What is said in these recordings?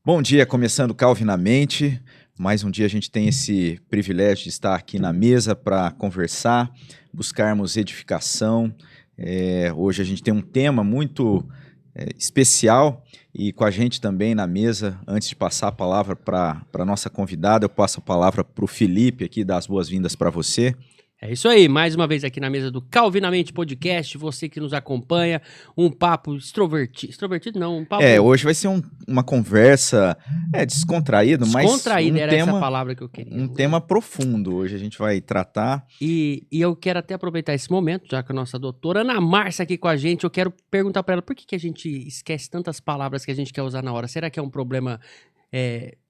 Bom dia, começando Calvinamente. Mais um dia a gente tem esse privilégio de estar aqui na mesa para conversar, buscarmos edificação. Hoje a gente tem um tema muito especial e com a gente também na mesa. Antes de passar a palavra para a nossa convidada, eu passo a palavra para o Felipe aqui, dar as boas-vindas para você. É isso aí, mais uma vez aqui na mesa do Calvinamente Podcast, você que nos acompanha, um papo extrovertido não, um papo Hoje vai ser uma conversa descontraída, mas descontraído, era essa palavra que eu queria. Um tema profundo, hoje a gente vai tratar. E eu quero até aproveitar esse momento, já que a nossa doutora Ana Márcia aqui com a gente, eu quero perguntar para ela por que a gente esquece tantas palavras que a gente quer usar na hora. Será que é um problema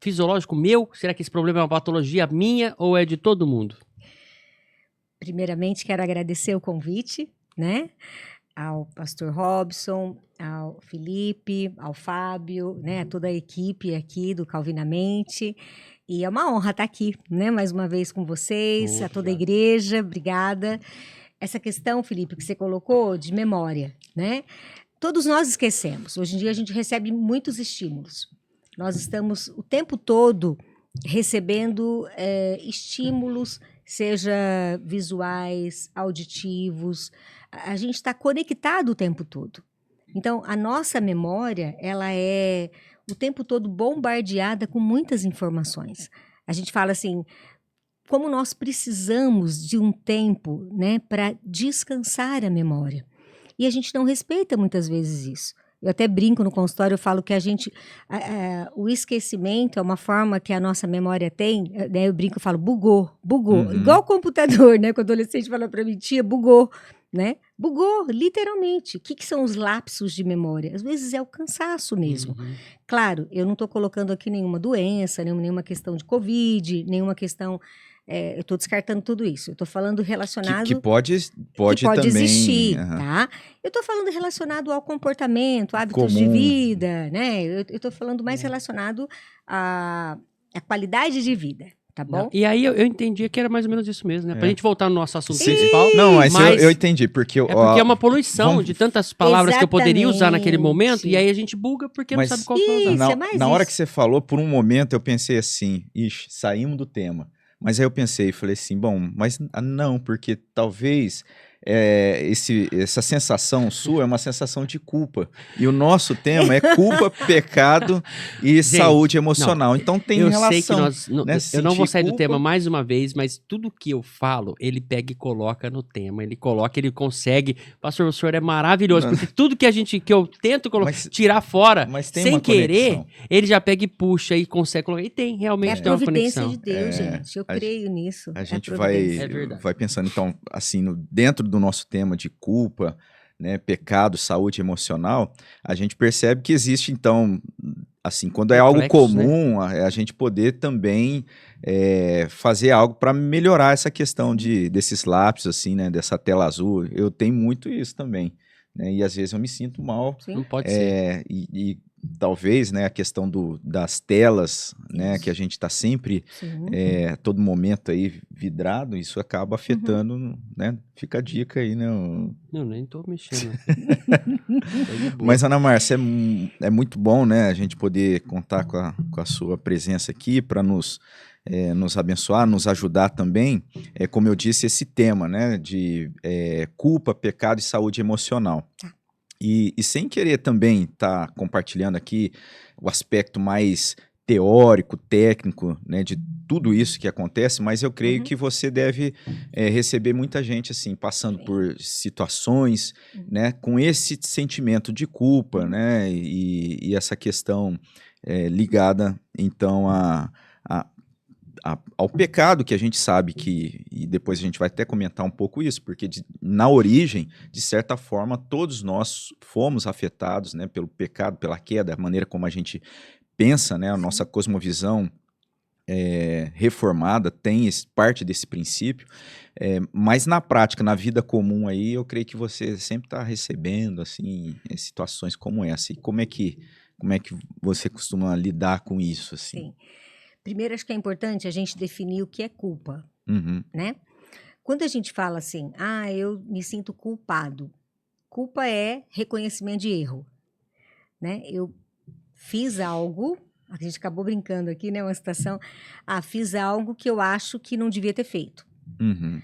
fisiológico meu? Será que esse problema é uma patologia minha ou é de todo mundo? Primeiramente, quero agradecer o convite, né, ao pastor Robson, ao Felipe, ao Fábio, né, a toda a equipe aqui do Calvinamente. E é uma honra estar aqui, né, mais uma vez com vocês, a toda a igreja, obrigada. Essa questão, Felipe, que você colocou de memória, né, todos nós esquecemos. Hoje em dia a gente recebe muitos estímulos. Nós estamos o tempo todo recebendo estímulos, seja visuais, auditivos, a gente está conectado o tempo todo. Então, a nossa memória, ela é o tempo todo bombardeada com muitas informações. A gente fala assim, como nós precisamos de um tempo, né, para descansar a memória. E a gente não respeita muitas vezes isso. Eu até brinco no consultório, eu falo que o esquecimento é uma forma que a nossa memória tem, né? Eu brinco, eu falo, bugou, igual o computador, né? Quando o adolescente fala para mim, tia, bugou, né? Bugou, literalmente. O que são os lapsos de memória? Às vezes é o cansaço mesmo. Claro, eu não estou colocando aqui nenhuma doença, nenhuma questão de Covid, nenhuma questão... eu estou descartando tudo isso. Eu estou falando relacionado... Que pode também existir, tá? Eu estou falando relacionado ao comportamento, hábitos de vida, né? Eu estou falando mais relacionado à qualidade de vida, tá bom? E aí eu entendi que era mais ou menos isso mesmo, né? Pra gente voltar no nosso assunto Sim. principal. Não, mas eu entendi, porque... porque é uma poluição de tantas palavras que eu poderia usar naquele momento, e aí a gente buga porque não sabe qual que vai usar. Na hora que você falou, por um momento eu pensei assim, ixi, saímos do tema. Mas aí eu pensei, falei assim, bom, mas não, porque talvez essa sensação sua é uma sensação de culpa. E o nosso tema é culpa, pecado e saúde emocional. Então tem relação. Eu sei que eu não vou sair culpa. do tema mais uma vez, mas tudo que eu falo, ele pega e coloca no tema. Ele coloca, ele consegue. Pastor, o senhor é maravilhoso, porque tudo que eu tento tirar fora, sem querer, ele já pega e puxa e consegue colocar. E tem, realmente tem uma conexão. É a providência de Deus, gente. Eu creio nisso. A gente vai pensando, então, assim, dentro do nosso tema de culpa, né, pecado, saúde emocional, a gente percebe que existe, então, assim, quando é algo comum, né? A gente poder também fazer algo para melhorar essa questão desses lápis, assim, né, dessa tela azul. Eu tenho muito isso também, né, e às vezes eu me sinto mal. Sim. Não pode ser. E talvez, né, a questão das telas, né, que a gente está sempre, todo momento aí vidrado, isso acaba afetando, né, fica a dica aí, né. Não, nem tô mexendo. Mas, Ana Márcia, é muito bom, né, a gente poder contar com a sua presença aqui para nos abençoar, nos ajudar também, como eu disse, esse tema, né, de culpa, pecado e saúde emocional. E sem querer também estar compartilhando aqui o aspecto mais teórico, técnico, né, de tudo isso que acontece, mas eu creio que você deve receber muita gente assim, passando por situações, né, com esse sentimento de culpa, né, e essa questão ligada, então, ao pecado, que a gente sabe que, e depois a gente vai até comentar um pouco isso, porque na origem, de certa forma, todos nós fomos afetados, né, pelo pecado, pela queda, a maneira como a gente pensa, né, a nossa cosmovisão reformada tem parte desse princípio, mas na prática, na vida comum aí, eu creio que você sempre está recebendo assim, situações como essa. E como é que você costuma lidar com isso? Assim? Sim. Primeiro, acho que é importante a gente definir o que é culpa, né? Quando a gente fala assim, eu me sinto culpado. Culpa é reconhecimento de erro, né? Eu fiz algo A gente acabou brincando aqui, né? Uma situação. Fiz algo que eu acho que não devia ter feito. Uhum.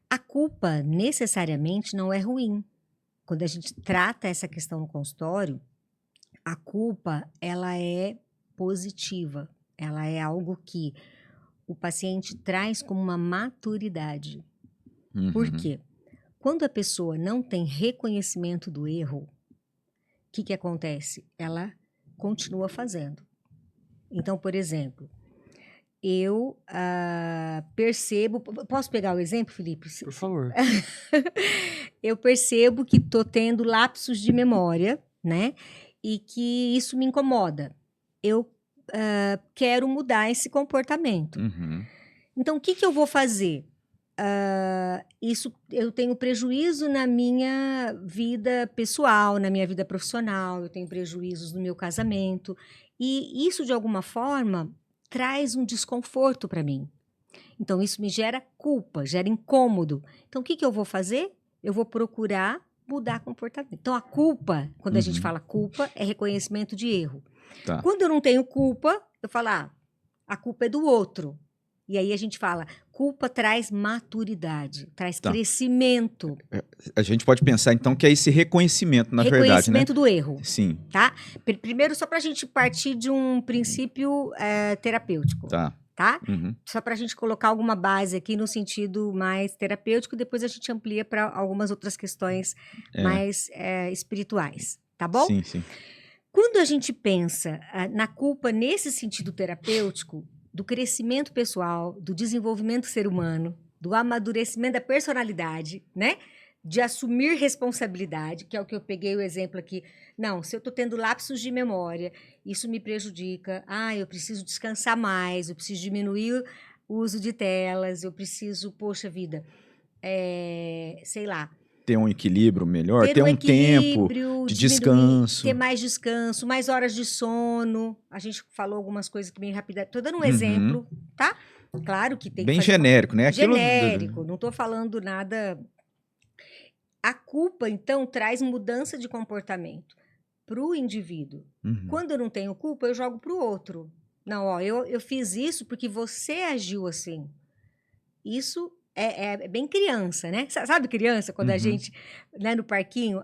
A culpa, necessariamente, não é ruim. Quando a gente trata essa questão no consultório, a culpa, ela é positiva. Ela é algo que o paciente traz como uma maturidade. Uhum. Por quê? Quando a pessoa não tem reconhecimento do erro, o que acontece? Ela continua fazendo. Então, por exemplo, eu percebo... Posso pegar o exemplo, Felipe? Por favor. Eu percebo que estou tendo lapsos de memória, né? E que isso me incomoda. Eu quero mudar esse comportamento. Uhum. Então, o que eu vou fazer? Isso eu tenho prejuízo na minha vida pessoal, na minha vida profissional, eu tenho prejuízos no meu casamento. E isso, de alguma forma, traz um desconforto para mim. Então, isso me gera culpa, gera incômodo. Então, o que eu vou fazer? Eu vou procurar mudar comportamento. Então, a culpa, quando a gente fala culpa, é reconhecimento de erro. Tá. Quando eu não tenho culpa, eu falo, a culpa é do outro. E aí a gente fala, culpa traz maturidade, traz crescimento. A gente pode pensar, então, que é esse reconhecimento, na verdade, né? Reconhecimento do erro. Sim. Tá? Primeiro, só para a gente partir de um princípio terapêutico. Tá? Uhum. Só para a gente colocar alguma base aqui no sentido mais terapêutico, depois a gente amplia para algumas outras questões mais espirituais. Tá bom? Sim, sim. Quando a gente pensa na culpa nesse sentido terapêutico, do crescimento pessoal, do desenvolvimento do ser humano, do amadurecimento da personalidade, né? De assumir responsabilidade, que é o que eu peguei o exemplo aqui. Não, se eu estou tendo lapsos de memória, isso me prejudica. Eu preciso descansar mais, eu preciso diminuir o uso de telas, eu preciso, poxa vida, sei lá. Ter um equilíbrio melhor, ter um tempo de descanso. Ter mais descanso, mais horas de sono. A gente falou algumas coisas que bem rápido. Estou dando um exemplo, tá? Claro que tem bem que fazer genérico, né? Genérico, não estou falando nada... A culpa, então, traz mudança de comportamento para o indivíduo. Quando eu não tenho culpa, eu jogo para o outro. Não, eu fiz isso porque você agiu assim. Isso é bem criança, né? Sabe criança, quando a gente, né, no parquinho,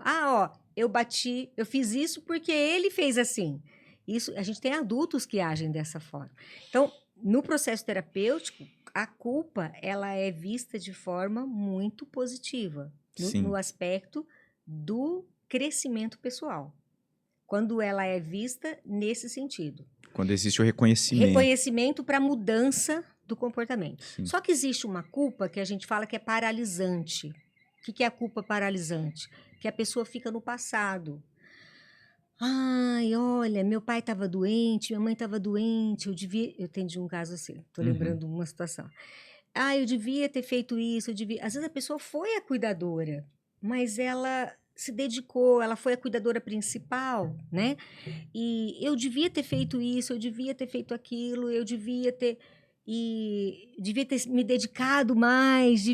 eu bati, eu fiz isso porque ele fez assim. Isso, a gente tem adultos que agem dessa forma. Então, no processo terapêutico, a culpa, ela é vista de forma muito positiva. No aspecto do crescimento pessoal. Quando ela é vista nesse sentido. Quando existe o reconhecimento. Reconhecimento para mudança do comportamento. Sim. Só que existe uma culpa que a gente fala que é paralisante. O que é a culpa paralisante? Que a pessoa fica no passado. Olha, meu pai estava doente, minha mãe estava doente, eu atendi um caso assim, estou lembrando uma situação. Eu devia ter feito isso, Às vezes a pessoa foi a cuidadora, mas ela se dedicou, ela foi a cuidadora principal, né? E eu devia ter feito isso, eu devia ter feito aquilo, eu devia ter me dedicado mais,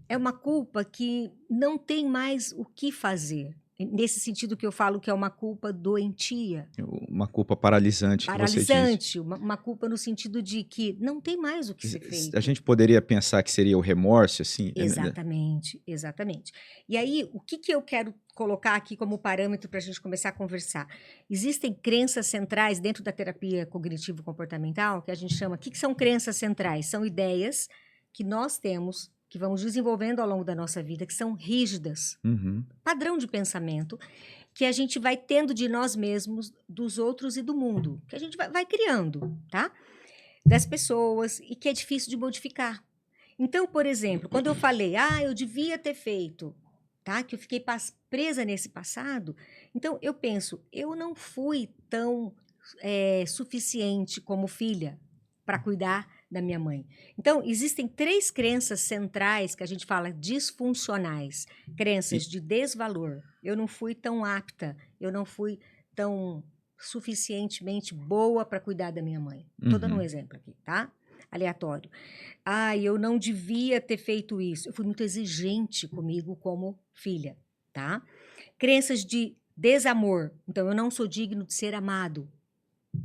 É uma culpa que não tem mais o que fazer. Nesse sentido que eu falo que é uma culpa doentia. Uma culpa paralisante, que você disse. Uma culpa no sentido de que não tem mais o que ser feito. A gente poderia pensar que seria o remorso, assim? Exatamente, exatamente. E aí, o que eu quero colocar aqui como parâmetro para a gente começar a conversar? Existem crenças centrais dentro da terapia cognitivo-comportamental, que a gente chama... O que são crenças centrais? São ideias que nós temos, que vamos desenvolvendo ao longo da nossa vida, que são rígidas, padrão de pensamento, que a gente vai tendo de nós mesmos, dos outros e do mundo, que a gente vai criando, tá? Das pessoas, e que é difícil de modificar. Então, por exemplo, quando eu falei, eu devia ter feito, tá? Que eu fiquei presa nesse passado, então eu penso, eu não fui tão suficiente como filha para cuidar da minha mãe. Então, existem 3 crenças centrais que a gente fala disfuncionais. Crenças de desvalor. Eu não fui tão apta, eu não fui tão suficientemente boa para cuidar da minha mãe. Estou dando um exemplo aqui, tá? Aleatório. Eu não devia ter feito isso. Eu fui muito exigente comigo como filha, tá? Crenças de desamor. Então, eu não sou digno de ser amado.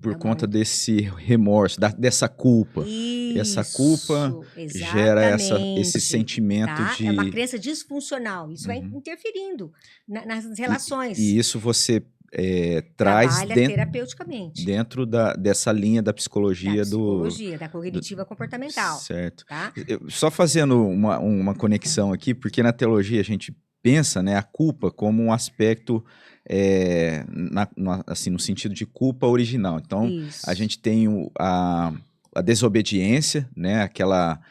por conta desse remorso, dessa culpa. Isso, essa culpa gera esse sentimento tá? de... É uma crença disfuncional. Isso vai interferindo nas relações. E isso você traz Trabalha terapeuticamente. dentro dessa linha da psicologia, da cognitiva comportamental. Certo. Tá? Só fazendo uma conexão aqui, porque na teologia a gente pensa, né, a culpa como um aspecto, assim, no sentido de culpa original. Então, a gente tem a desobediência, né, aquela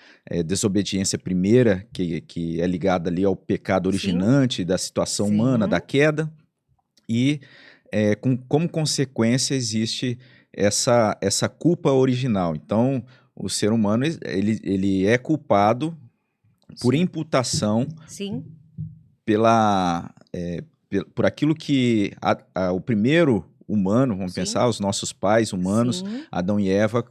desobediência primeira, que é ligada ali ao pecado originante da situação humana, da queda, e como consequência existe essa culpa original. Então, o ser humano ele é culpado por imputação por aquilo que o primeiro humano, vamos pensar, os nossos pais humanos, Adão e Eva,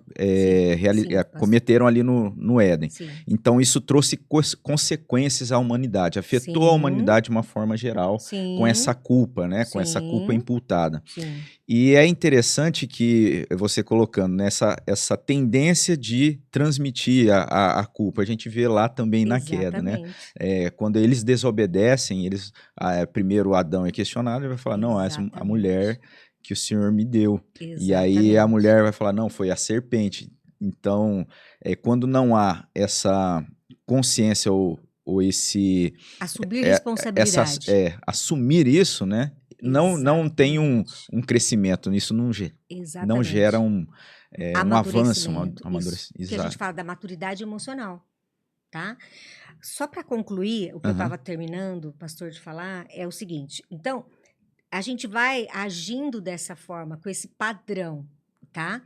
cometeram ali no Éden. Então, isso trouxe consequências à humanidade, afetou a humanidade de uma forma geral com essa culpa, né? Com essa culpa imputada. E é interessante que você colocando essa tendência de transmitir a culpa, a gente vê lá também na queda, né? Quando eles desobedecem, primeiro Adão é questionado, ele vai falar, não, a mulher que o Senhor me deu. E aí a mulher vai falar, não, foi a serpente. Então, quando não há essa consciência ou esse... Assumir responsabilidade. Assumir isso, né? Não tem um crescimento, isso não gera um avanço, um amadurecimento. Que a gente fala da maturidade emocional, tá? Só para concluir, o que eu estava terminando, pastor, de falar, é o seguinte. Então, a gente vai agindo dessa forma, com esse padrão, tá?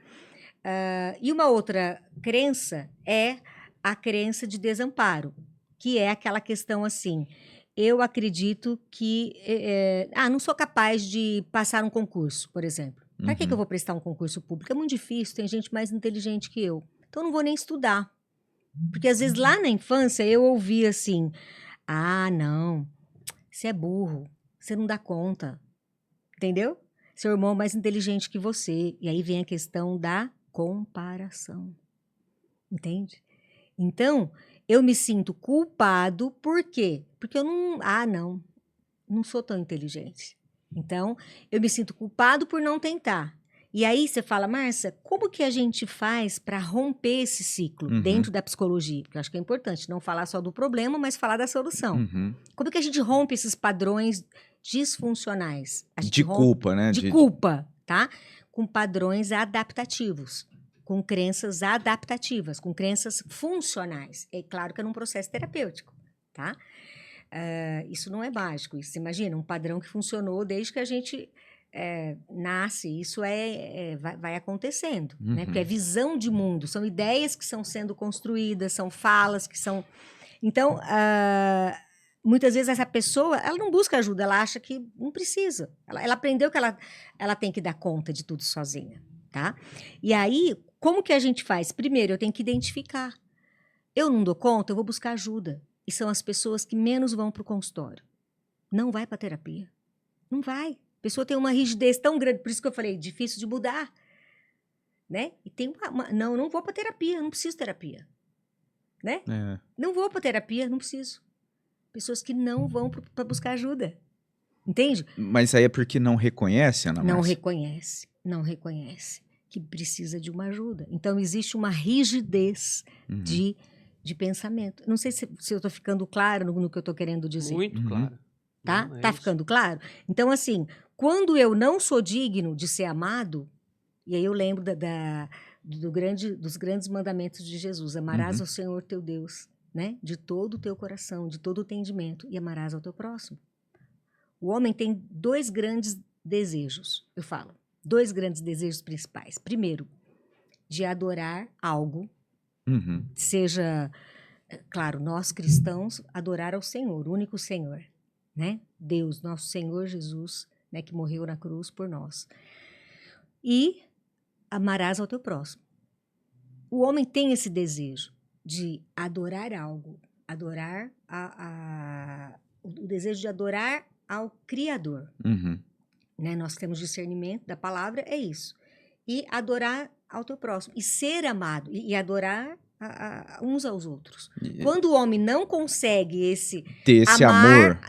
E uma outra crença é a crença de desamparo, que é aquela questão assim, eu acredito que... não sou capaz de passar um concurso, por exemplo. Para que eu vou prestar um concurso público? É muito difícil, tem gente mais inteligente que eu. Então, eu não vou nem estudar. Porque, às vezes, lá na infância, eu ouvia assim, não, você é burro, você não dá conta. Entendeu? Seu irmão é mais inteligente que você. E aí vem a questão da comparação. Entende? Então, eu me sinto culpado, por quê? Porque eu não sou tão inteligente. Então, eu me sinto culpado por não tentar. E aí você fala, Márcia, como que a gente faz para romper esse ciclo dentro da psicologia? Porque eu acho que é importante não falar só do problema, mas falar da solução. Como que a gente rompe esses padrões disfuncionais? Culpa, né? De culpa, tá? Com padrões adaptativos, com crenças adaptativas, com crenças funcionais. É claro que é num processo terapêutico, tá? Isso não é mágico. Isso, imagina, um padrão que funcionou desde que a gente nasce. Isso vai acontecendo, né? Porque é visão de mundo, são ideias que estão sendo construídas, são falas que são... Então, muitas vezes essa pessoa, ela não busca ajuda, ela acha que não precisa. Ela aprendeu que ela tem que dar conta de tudo sozinha, tá? E aí, como que a gente faz? Primeiro, eu tenho que identificar. Eu não dou conta, eu vou buscar ajuda. E são as pessoas que menos vão para o consultório. Não vai para terapia. Não vai. A pessoa tem uma rigidez tão grande, por isso que eu falei, difícil de mudar. Né? E tem não vou para terapia, não preciso de terapia. Né? Não vou para terapia, não preciso. Pessoas que não vão para buscar ajuda. Entende? Mas aí é porque não reconhece, Ana Márcia? Não reconhece que precisa de uma ajuda. Então, existe uma rigidez de pensamento. Não sei se eu estou ficando claro no que eu estou querendo dizer. Muito claro. Tá? Tá ficando claro? Então, assim, quando eu não sou digno de ser amado, e aí eu lembro dos grandes mandamentos de Jesus, amarás ao Senhor teu Deus, né? De todo o teu coração, de todo o entendimento, e amarás ao teu próximo. O homem tem 2 grandes desejos, eu falo, 2 grandes desejos principais. Primeiro, de adorar algo, seja, claro, nós cristãos, adorar ao Senhor, o único Senhor, né? Deus, nosso Senhor Jesus, né, que morreu na cruz por nós. E amarás ao teu próximo. O homem tem esse desejo de adorar algo, adorar o desejo de adorar ao Criador. Né? Nós temos discernimento da palavra, é isso. e adorar ao teu próximo. E ser amado. E adorar uns aos outros. Quando o homem não consegue ter esse amor,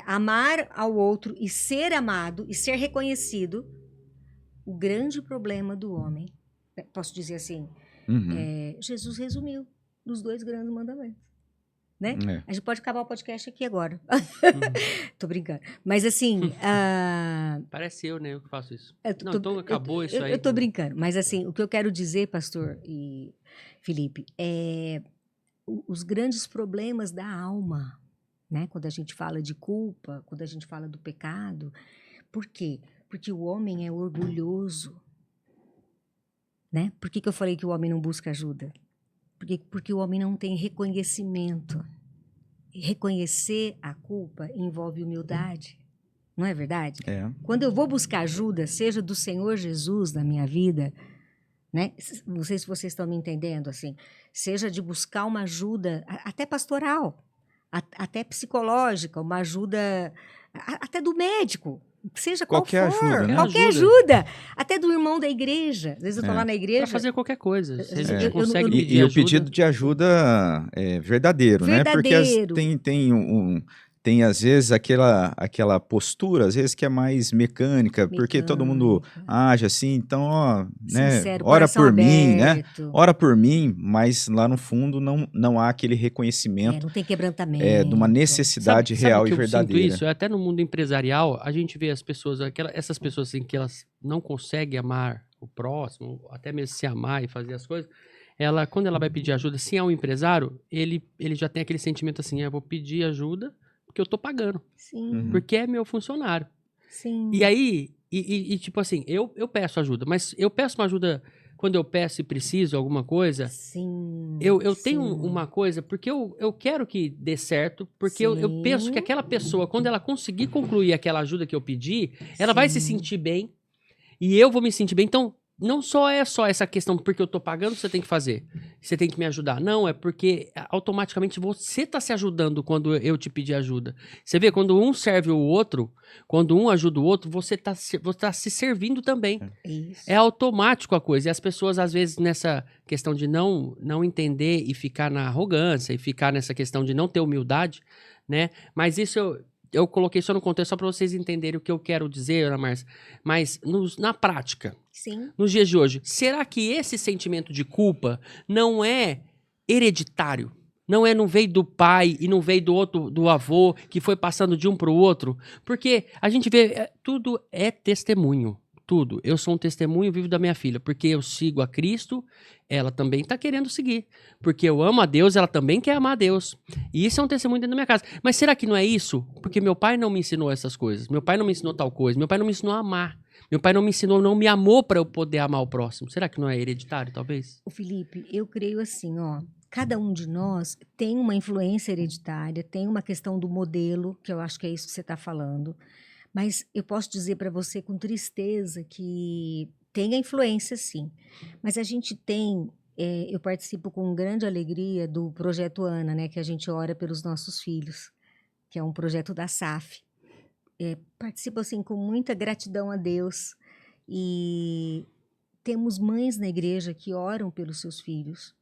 amar ao outro e ser amado e ser reconhecido, o grande problema do homem, posso dizer assim, Jesus resumiu nos 2 grandes mandamentos. Né? A gente pode acabar o podcast aqui agora. Tô brincando. Mas assim... Parece eu, né? Eu que faço isso. Então acabou isso aí. Eu tô brincando. Mas assim, o que eu quero dizer, pastor e Felipe, é os grandes problemas da alma, né? Quando a gente fala de culpa, quando a gente fala do pecado. Por quê? Porque o homem é orgulhoso. Né? Por que eu falei que o homem não busca ajuda? Porque o homem não tem reconhecimento. Reconhecer a culpa envolve humildade. Não é verdade? Quando eu vou buscar ajuda, seja do Senhor Jesus na minha vida, né? Não sei se vocês estão me entendendo, assim, seja de buscar uma ajuda, até pastoral, até psicológica, uma ajuda até do médico, seja qualquer qual for, ajuda, né? Qualquer ajuda, até do irmão da igreja. Às vezes eu estou lá na igreja... Para fazer qualquer coisa. Você consegue pedir ajuda. O pedido de ajuda é verdadeiro, né? Porque tem às vezes aquela postura, às vezes que é mais mecânica, porque todo mundo age assim, então, Sincero, ora por mim, né? aberto. Ora por mim, mas lá no fundo não há aquele reconhecimento não tem quebrantamento. De uma necessidade real e verdadeira. Sabe que eu sinto isso? Até no mundo empresarial, a gente vê as pessoas, essas pessoas assim, que elas não conseguem amar o próximo, até mesmo se amar e fazer as coisas, quando ela vai pedir ajuda, se é um empresário, ele já tem aquele sentimento assim, eu vou pedir ajuda porque eu tô pagando. Sim. Porque é meu funcionário. Sim. E aí, tipo assim, eu peço ajuda, mas eu peço uma ajuda quando eu peço e preciso alguma coisa. Sim. Eu tenho uma coisa, porque eu quero que dê certo, porque eu penso que aquela pessoa, quando ela conseguir concluir aquela ajuda que eu pedi, ela vai se sentir bem e eu vou me sentir bem. Então, não é só essa questão, porque eu tô pagando, você tem que fazer. Você tem que me ajudar. Não, é porque automaticamente você tá se ajudando quando eu te pedir ajuda. Você vê, quando um serve o outro, quando um ajuda o outro, você tá se servindo também. Isso. É automático a coisa. E as pessoas, às vezes, nessa questão de não entender e ficar na arrogância, e ficar nessa questão de não ter humildade, né? Mas isso eu coloquei só no contexto, só para vocês entenderem o que eu quero dizer, Ana Márcia. Mas na prática, nos dias de hoje, será que esse sentimento de culpa não é hereditário? Não veio do pai e não veio do avô, que foi passando de um para o outro? Porque a gente vê, tudo é testemunho. Tudo. Eu sou um testemunho vivo da minha filha, porque eu sigo a Cristo, ela também está querendo seguir. Porque eu amo a Deus, ela também quer amar a Deus. E isso é um testemunho dentro da minha casa. Mas será que não é isso? Porque meu pai não me ensinou essas coisas. Meu pai não me ensinou tal coisa. Meu pai não me ensinou a amar. Meu pai não me amou para eu poder amar o próximo. Será que não é hereditário, talvez? O Felipe, eu creio assim, cada um de nós tem uma influência hereditária, tem uma questão do modelo, que eu acho que é isso que você está falando. Mas eu posso dizer para você com tristeza que tem a influência, sim. Mas a gente tem, eu participo com grande alegria do Projeto Ana, né, que a gente ora pelos nossos filhos, que é um projeto da SAF. Participo assim com muita gratidão a Deus e temos mães na igreja que oram pelos seus filhos,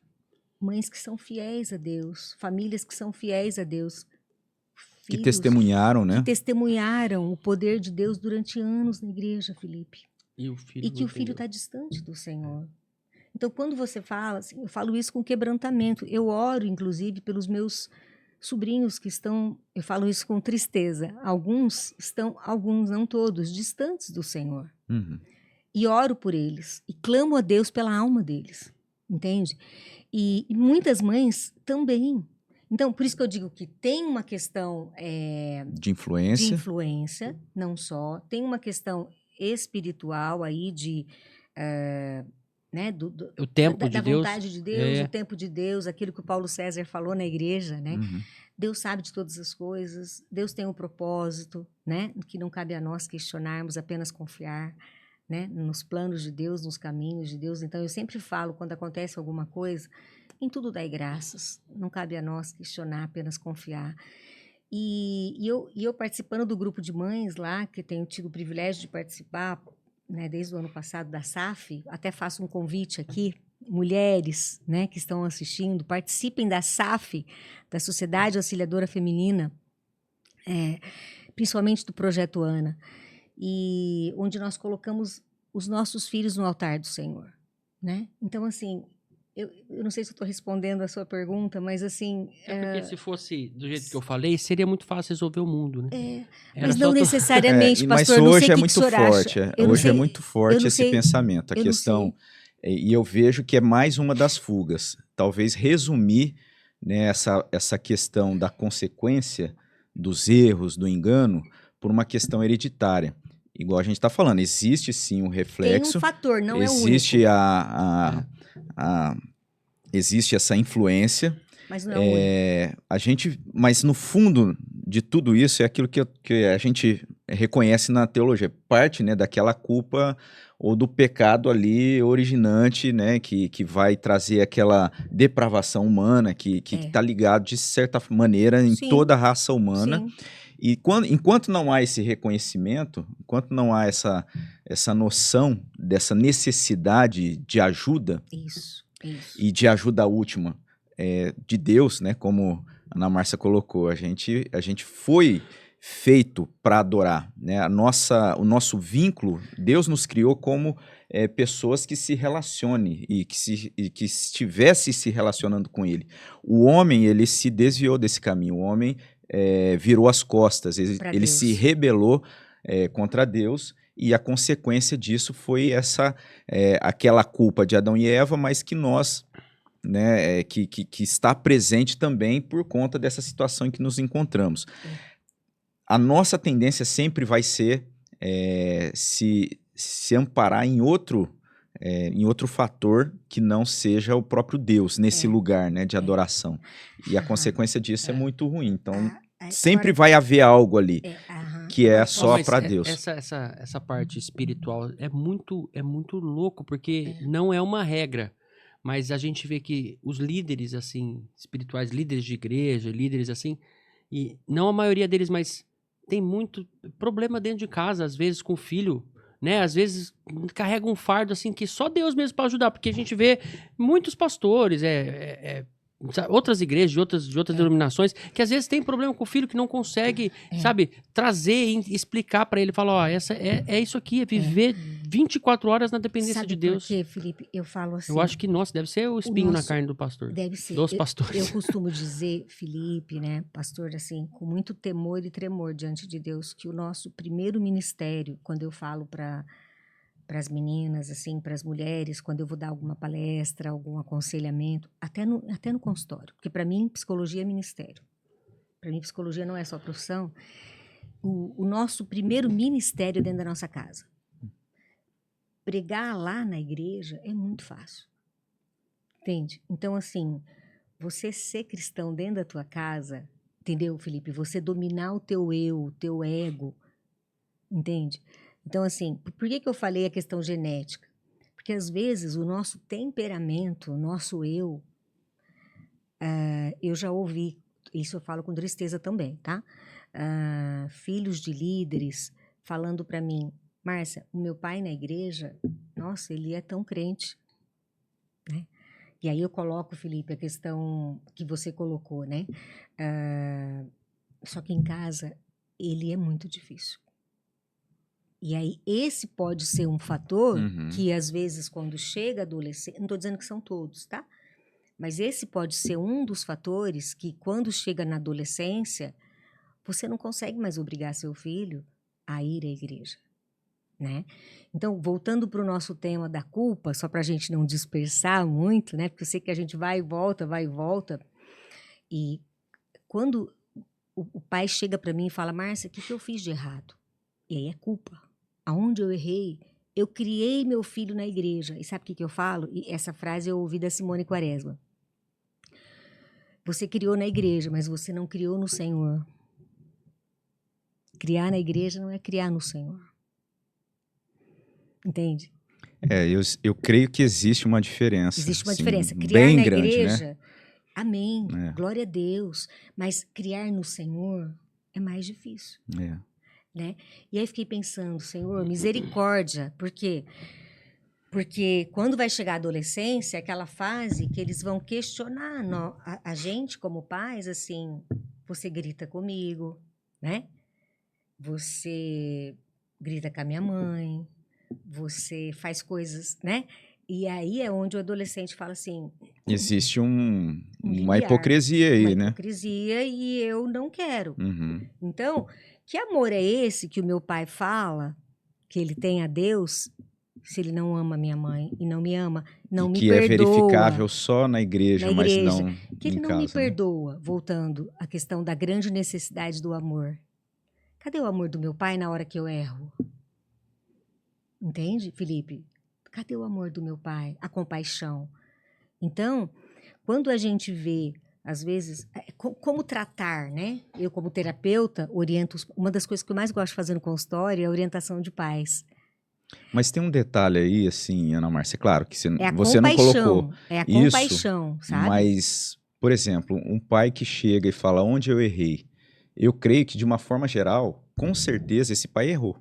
mães que são fiéis a Deus, famílias que são fiéis a Deus. Que testemunharam, né? Que testemunharam o poder de Deus durante anos na igreja, Felipe. E que o filho está distante do Senhor. Então, quando você fala, assim, eu falo isso com quebrantamento. Eu oro, inclusive, pelos meus sobrinhos que estão, eu falo isso com tristeza. Alguns, não todos, distantes do Senhor. Uhum. E oro por eles. E clamo a Deus pela alma deles. Entende? E muitas mães também. Então, por isso que eu digo que tem uma questão de influência, não só. Tem uma questão espiritual aí né, o tempo da de vontade de Deus, É. o tempo de Deus, aquilo que o Paulo César falou na igreja, né? Uhum. Deus sabe de todas as coisas, Deus tem um propósito, né? Que não cabe a nós questionarmos, apenas confiar, né? Nos planos de Deus, nos caminhos de Deus. Então, eu sempre falo, quando acontece alguma coisa, em tudo dai graças. Não cabe a nós questionar, apenas confiar. E eu participando do grupo de mães lá, que tenho tido o privilégio de participar, né, desde o ano passado da SAF, até faço um convite aqui, mulheres, né, que estão assistindo, participem da SAF, da Sociedade Auxiliadora Feminina, principalmente do Projeto Ana, e onde nós colocamos os nossos filhos no altar do Senhor, né? Então, assim, eu não sei se eu estou respondendo a sua pergunta, mas assim... Porque se fosse do jeito que eu falei, seria muito fácil resolver o mundo, né? Mas não necessariamente, pastor, mas hoje é muito forte. Hoje é muito forte esse pensamento. A questão... E eu vejo que é mais uma das fugas. Talvez resumir, né, essa questão da consequência dos erros, do engano, por uma questão hereditária. Igual a gente está falando, existe sim um reflexo. Tem um fator, não é o único. Existe existe essa influência. Mas não é o único. Mas no fundo de tudo isso é aquilo que a gente reconhece na teologia. Parte, né, daquela culpa ou do pecado ali originante, né, que vai trazer aquela depravação humana que está ligado de certa maneira em toda a raça humana. Sim. E enquanto não há esse reconhecimento, enquanto não há essa noção dessa necessidade de ajuda e de ajuda última de Deus, né, como a Ana Márcia colocou, a gente foi feito para adorar, né? O nosso vínculo, Deus nos criou como pessoas que se relacionem e que estivesse se relacionando com Ele. O homem, ele se desviou desse caminho, o homem virou as costas, ele se rebelou contra Deus, e a consequência disso foi aquela culpa de Adão e Eva, mas que nós, né, que está presente também por conta dessa situação em que nos encontramos. A nossa tendência sempre vai ser se amparar em outro fator que não seja o próprio Deus, nesse lugar, né, de adoração. E a consequência disso é muito ruim. Então, sempre vai haver algo ali que é só para Deus. Essa parte espiritual é muito louco, porque não é uma regra. Mas a gente vê que os líderes, assim, espirituais, líderes de igreja, líderes assim, e não a maioria deles, mas tem muito problema dentro de casa, às vezes com o filho, né? Às vezes carrega um fardo, assim, que só Deus mesmo para ajudar, porque a gente vê muitos pastores, outras igrejas, de outras denominações, que às vezes tem problema com o filho que não consegue, sabe, trazer e explicar para ele, falar, ó, é isso aqui, é viver 24 horas na dependência de Deus. Sabe por quê, Felipe? Eu falo assim... Eu acho que, nossa, deve ser o espinho na carne do pastor. Deve ser. Dos pastores. Eu costumo dizer, Felipe, né, pastor, assim, com muito temor e tremor diante de Deus, que o nosso primeiro ministério, quando eu falo para as meninas, assim, para as mulheres, quando eu vou dar alguma palestra, algum aconselhamento, até no consultório, porque para mim psicologia é ministério. Para mim psicologia não é só profissão. O nosso primeiro ministério dentro da nossa casa. Pregar lá na igreja é muito fácil. Entende? Então, assim, você ser cristão dentro da tua casa, entendeu, Felipe? Você dominar o teu eu, o teu ego, entende? Então, assim, por que eu falei a questão genética? Porque, às vezes, o nosso temperamento, o nosso eu, eu já ouvi, isso eu falo com tristeza também, tá? Filhos de líderes falando para mim, Márcia, o meu pai na igreja, nossa, ele é tão crente, né? E aí eu coloco, Felipe, a questão que você colocou, né? Só que em casa, ele é muito difícil. E aí, esse pode ser um fator que, às vezes, quando chega a adolescência... Não estou dizendo que são todos, tá? Mas esse pode ser um dos fatores que, quando chega na adolescência, você não consegue mais obrigar seu filho a ir à igreja, né? Então, voltando para o nosso tema da culpa, só para a gente não dispersar muito, né? Porque eu sei que a gente vai e volta. E quando o pai chega para mim e fala, Márcia, o que eu fiz de errado? E aí é culpa. Aonde eu errei? Eu criei meu filho na igreja. E sabe o que eu falo? E essa frase eu ouvi da Simone Quaresma. Você criou na igreja, mas você não criou no Senhor. Criar na igreja não é criar no Senhor. Entende? Eu creio que existe uma diferença. Existe uma assim, diferença. Criar bem na grande, igreja, né? Amém. Glória a Deus. Mas criar no Senhor é mais difícil. né? E aí fiquei pensando, Senhor, misericórdia, por quê? Porque quando vai chegar a adolescência, é aquela fase que eles vão questionar a gente como pais, assim, você grita comigo, né? Você grita com a minha mãe, você faz coisas, né? E aí é onde o adolescente fala assim... Existe uma hipocrisia aí, né? Uma hipocrisia e eu não quero. Uhum. Então, que amor é esse que o meu pai fala, que ele tem a Deus, se ele não ama minha mãe e não me ama, não me perdoa. Que é verificável só na igreja, mas não que ele em não casa, me perdoa, voltando à questão da grande necessidade do amor. Cadê o amor do meu pai na hora que eu erro? Entende, Felipe? Cadê o amor do meu pai? A compaixão. Então, quando a gente vê, às vezes, como tratar, né? Eu, como terapeuta, oriento... Uma das coisas que eu mais gosto de fazer no consultório é a orientação de pais. Mas tem um detalhe aí, assim, Ana Márcia, claro que você não compaixão, colocou é a isso, compaixão, sabe? Mas, por exemplo, um pai que chega e fala onde eu errei, eu creio que, de uma forma geral, com certeza esse pai errou.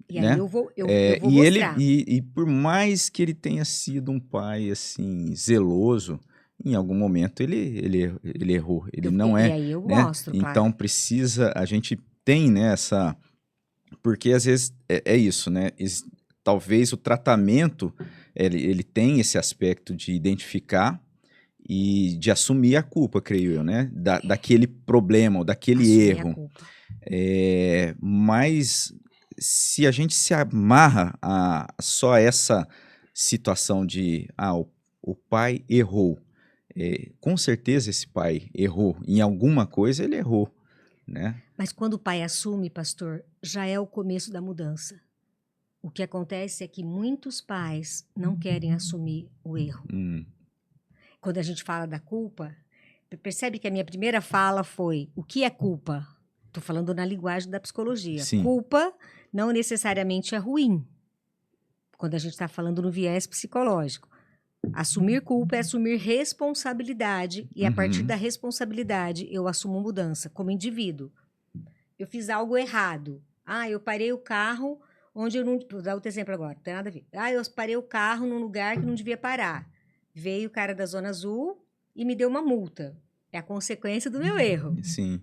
E né? aí eu vou e mostrar. E por mais que ele tenha sido um pai, assim, zeloso, em algum momento ele errou. Ele não é, e aí eu né? mostro, Então claro. precisa, a gente tem, né, essa... Porque às vezes é isso, né? Talvez o tratamento, ele tem esse aspecto de identificar e de assumir a culpa, creio eu, né? Daquele problema, ou daquele Assumir erro. a culpa. Mas se a gente se amarra a só essa situação de o pai errou, com certeza esse pai errou, em alguma coisa ele errou, né? Mas quando o pai assume, pastor, já é o começo da mudança. O que acontece é que muitos pais não querem assumir o erro. Quando a gente fala da culpa, percebe que a minha primeira fala foi: o que é culpa? Estou falando na linguagem da psicologia. Sim. Culpa não necessariamente é ruim, quando a gente está falando no viés psicológico. Assumir culpa é assumir responsabilidade, e a partir da responsabilidade eu assumo mudança como indivíduo. Eu fiz algo errado. Eu parei o carro onde eu não... Vou dar outro exemplo agora, não tem nada a ver. Eu parei o carro num lugar que não devia parar. Veio o cara da Zona Azul e me deu uma multa. É a consequência do meu erro. Sim.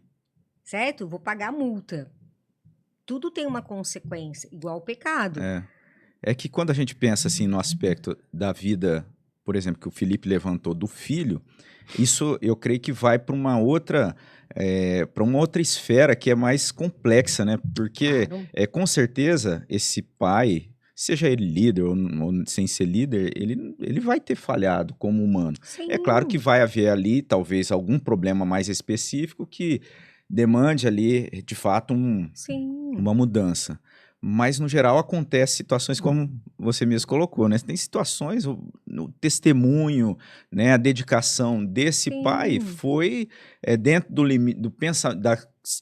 Certo? Vou pagar a multa. Tudo tem uma consequência, igual o pecado. É que quando a gente pensa assim no aspecto da vida, por exemplo, que o Felipe levantou do filho, isso eu creio que vai para uma outra esfera que é mais complexa, né? Porque com certeza esse pai, seja ele líder ou sem ser líder, ele vai ter falhado como humano. Sim. É claro que vai haver ali talvez algum problema mais específico que demande ali de fato uma mudança. Mas, no geral, acontece situações como você mesmo colocou, né? Tem situações, no testemunho, né? A dedicação desse pai foi dentro do limite, da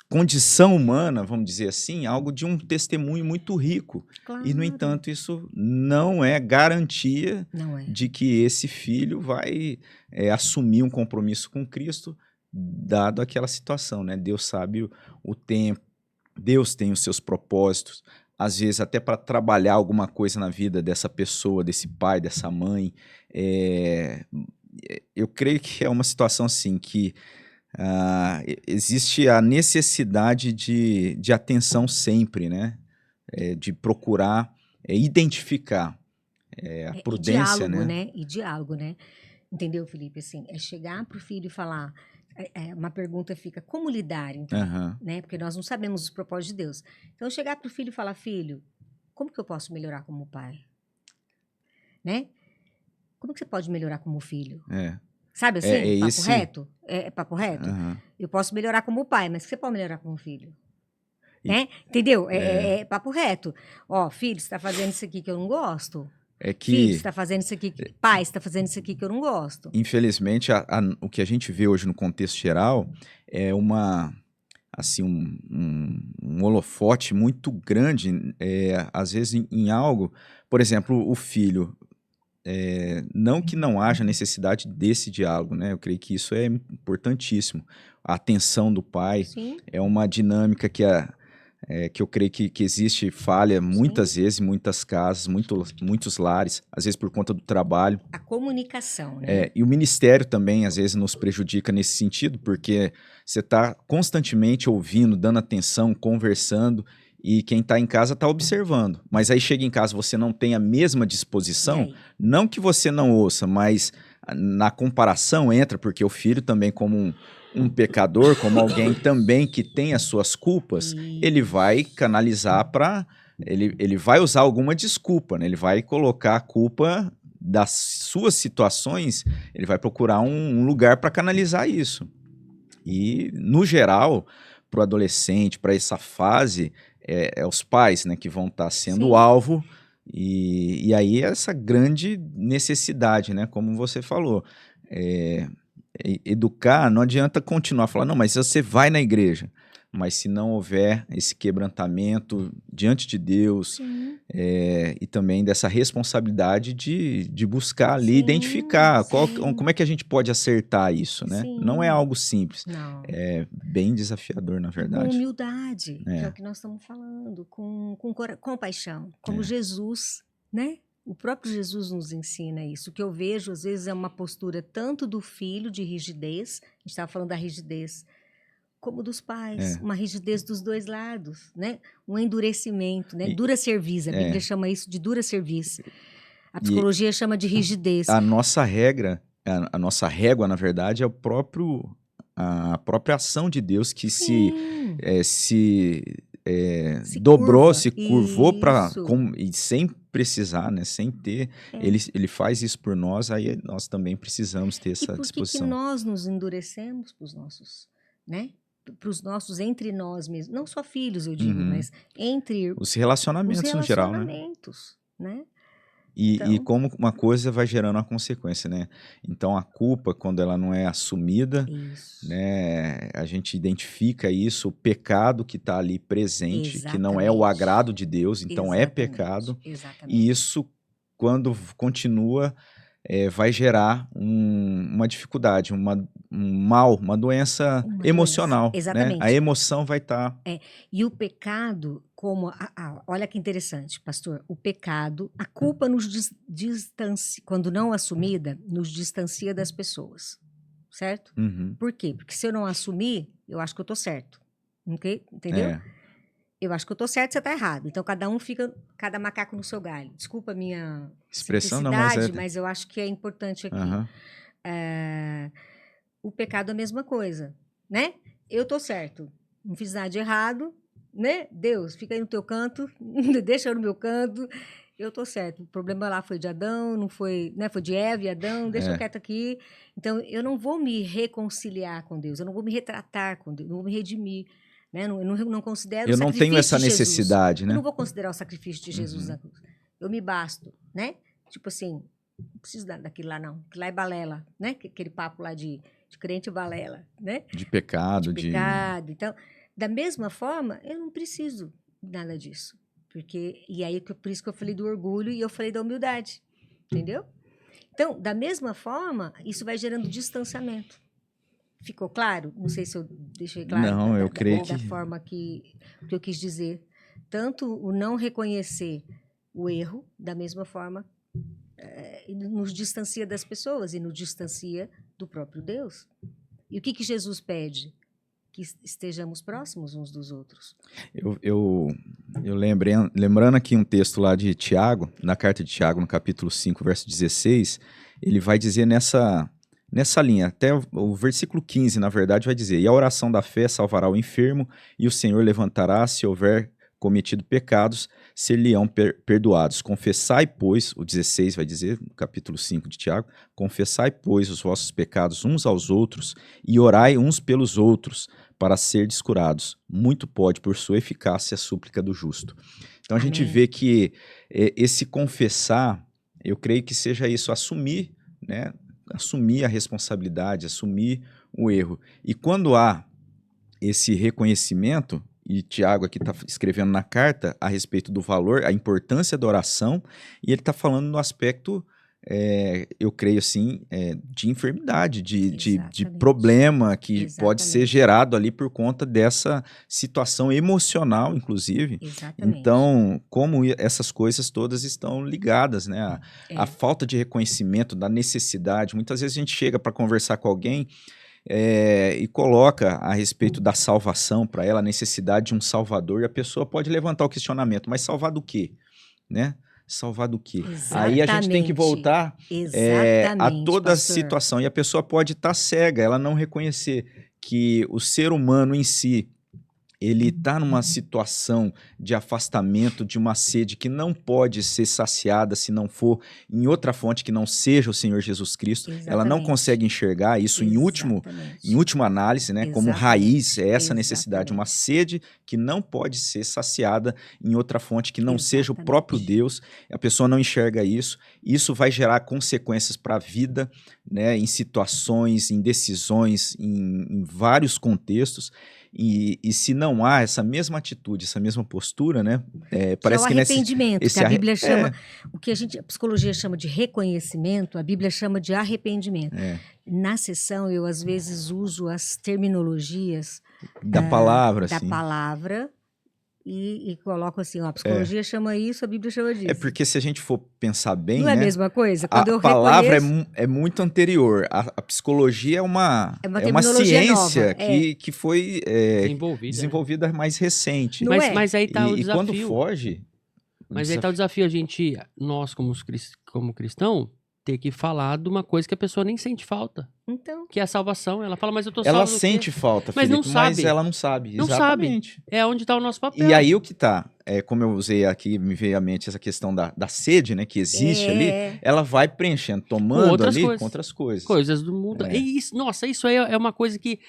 condição humana, vamos dizer assim, algo de um testemunho muito rico. Claro. E, no entanto, isso não é garantia de que esse filho vai assumir um compromisso com Cristo, dado aquela situação, né? Deus sabe o tempo, Deus tem os seus propósitos, às vezes até para trabalhar alguma coisa na vida dessa pessoa, desse pai, dessa mãe. Eu creio que é uma situação assim que existe a necessidade de atenção sempre, né? De procurar identificar a prudência, diálogo, né? E diálogo, né? Entendeu, Felipe? Assim, é chegar para o filho e falar... uma pergunta fica, como lidar, então? Né? Porque nós não sabemos os propósitos de Deus. Então, chegar para o filho e falar, filho, como que eu posso melhorar como pai? Né? Como que você pode melhorar como filho? Sabe assim, papo reto? É papo reto? Eu posso melhorar como pai, mas você pode melhorar como filho? Né? Entendeu? É papo reto. Filho, você está fazendo isso aqui que eu não gosto... Filho, você está fazendo isso aqui. Pai, você está fazendo isso aqui que eu não gosto. Infelizmente, o que a gente vê hoje no contexto geral é um holofote muito grande, às vezes em algo. Por exemplo, o filho. Não que não haja necessidade desse diálogo, né? Eu creio que isso é importantíssimo. A atenção do pai é uma dinâmica que que eu creio que existe falha muitas vezes, em muitas casas, muitos lares, às vezes por conta do trabalho. A comunicação, né? E o ministério também, às vezes, nos prejudica nesse sentido, porque você está constantemente ouvindo, dando atenção, conversando, e quem está em casa está observando. Mas aí chega em casa, você não tem a mesma disposição, não que você não ouça, mas na comparação entra, porque o filho também como um pecador, como alguém também que tem as suas culpas, ele vai canalizar para... Ele vai usar alguma desculpa, né? Ele vai colocar a culpa das suas situações, ele vai procurar um lugar para canalizar isso. E, no geral, para o adolescente, para essa fase, é os pais, né, que vão estar sendo o alvo, e aí essa grande necessidade, né, como você falou. Educar, não adianta continuar falando, não, mas você vai na igreja, mas se não houver esse quebrantamento diante de Deus, e também dessa responsabilidade de buscar ali, identificar como é que a gente pode acertar isso, né? Não é algo simples, é bem desafiador, na verdade. Com humildade, que é o que nós estamos falando, com compaixão, como Jesus, né? O próprio Jesus nos ensina isso. O que eu vejo, às vezes, é uma postura tanto do filho de rigidez, a gente estava falando da rigidez, como dos pais, uma rigidez dos dois lados, né? Um endurecimento, né? Dura cerviz, a Bíblia chama isso de dura cerviz. A psicologia chama de rigidez. A nossa regra, a nossa régua, na verdade, é a própria ação de Deus que se dobrou, se curvou e sem precisar, né? Sem ter, ele faz isso por nós, aí nós também precisamos ter essa disposição. E por que nós nos endurecemos para os nossos, né? Para os nossos, entre nós mesmos, não só filhos, eu digo, mas entre os relacionamentos no geral, né? E como uma coisa vai gerando uma consequência, né? Então a culpa, quando ela não é assumida, né, a gente identifica isso, o pecado que está ali presente, que não é o agrado de Deus, então é pecado. E isso, quando continua, vai gerar uma dificuldade, um mal, uma doença emocional. Exatamente. Né? A emoção vai estar... E o pecado, olha que interessante, pastor, o pecado, a culpa nos distancia, quando não assumida, nos distancia das pessoas, certo? Por quê? Porque se eu não assumir, eu acho que eu tô certo, entendeu? Eu acho que eu tô certo, você tá errado. Então, cada macaco no seu galho. Desculpa a minha expressão, mas eu acho que é importante aqui. O pecado é a mesma coisa, né? Eu tô certo, não fiz nada de errado, né? Deus, fica aí no teu canto, deixa eu no meu canto, eu tô certo. O problema lá foi de Adão, não foi, né? Foi de Eva e Adão, deixa eu quieto aqui. Então, eu não vou me reconciliar com Deus, eu não vou me retratar com Deus, não vou me redimir. Né? Eu não considero eu não tenho essa necessidade, né? Eu não vou considerar o sacrifício de Jesus na cruz. Eu me basto, né? Tipo assim, não preciso daquilo lá, não. Aquilo lá é balela, né? Aquele papo lá de crente balela, né? De pecado. De pecado. Então, da mesma forma, eu não preciso nada disso. E aí, por isso que eu falei do orgulho e eu falei da humildade. Entendeu? Então, da mesma forma, isso vai gerando distanciamento. Ficou claro? Não sei se eu deixei claro. Não, eu creio da forma que eu quis dizer. Tanto o não reconhecer o erro, da mesma forma, nos distancia das pessoas e nos distancia do próprio Deus. E o que Jesus pede? Que estejamos próximos uns dos outros. Eu lembrando aqui um texto lá de Tiago, na carta de Tiago, no capítulo 5, verso 16, ele vai dizer nessa linha, até o versículo 15, na verdade, vai dizer: e a oração da fé salvará o enfermo, e o Senhor levantará, se houver cometido pecados, ser-lhe-ão perdoados. Confessai, pois, o 16 vai dizer, no capítulo 5 de Tiago, confessai, pois, os vossos pecados uns aos outros, e orai uns pelos outros, para serdes curados. Muito pode, por sua eficácia, a súplica do justo. Então a gente vê que esse confessar, eu creio que seja isso, assumir, né? Assumir a responsabilidade, assumir o erro. E quando há esse reconhecimento, e Tiago aqui está escrevendo na carta a respeito do valor, a importância da oração, e ele está falando no aspecto eu creio assim, de enfermidade, de problema que pode ser gerado ali por conta dessa situação emocional, inclusive. Exatamente. Então, como essas coisas todas estão ligadas, né? A falta de reconhecimento da necessidade. Muitas vezes a gente chega para conversar com alguém e coloca a respeito da salvação para ela, a necessidade de um salvador, e a pessoa pode levantar o questionamento, mas salvar do quê? Né? Salvar do quê? Exatamente. Aí a gente tem que voltar a toda a situação. E a pessoa pode estar cega, ela não reconhecer que o ser humano em si, ele está numa situação de afastamento, de uma sede que não pode ser saciada se não for em outra fonte que não seja o Senhor Jesus Cristo. Exatamente. Ela não consegue enxergar isso em última análise, né? Como raiz, essa necessidade, uma sede que não pode ser saciada em outra fonte que não seja o próprio Deus. A pessoa não enxerga isso. Isso vai gerar consequências para a vida, né? Em situações, em decisões, em vários contextos. E se não há essa mesma atitude, essa mesma postura, né? Parece que é o arrependimento, que a Bíblia chama, o que a psicologia chama de reconhecimento, a Bíblia chama de arrependimento. Na sessão, eu às vezes uso as terminologias da palavra, e coloco assim, a psicologia chama isso, a Bíblia chama disso. Porque se a gente for pensar bem, não é a mesma coisa? Quando a palavra é muito anterior. A psicologia é uma ciência que foi desenvolvida mais recente. Mas aí está o desafio. E quando foge... Mas aí está o desafio, nós como cristão, ter que falar de uma coisa que a pessoa nem sente falta. Então. Que é a salvação. Ela fala, mas eu tô salva. Ela sente falta, mas Felipe, não sabe. Mas ela não sabe. Não Exatamente. Sabe. É onde está o nosso papel. E aí o que tá, como eu usei aqui, me veio à mente essa questão da sede, né, que existe ali, ela vai preenchendo, tomando ali com outras coisas. Coisas do mundo. E isso, nossa, isso aí é uma coisa que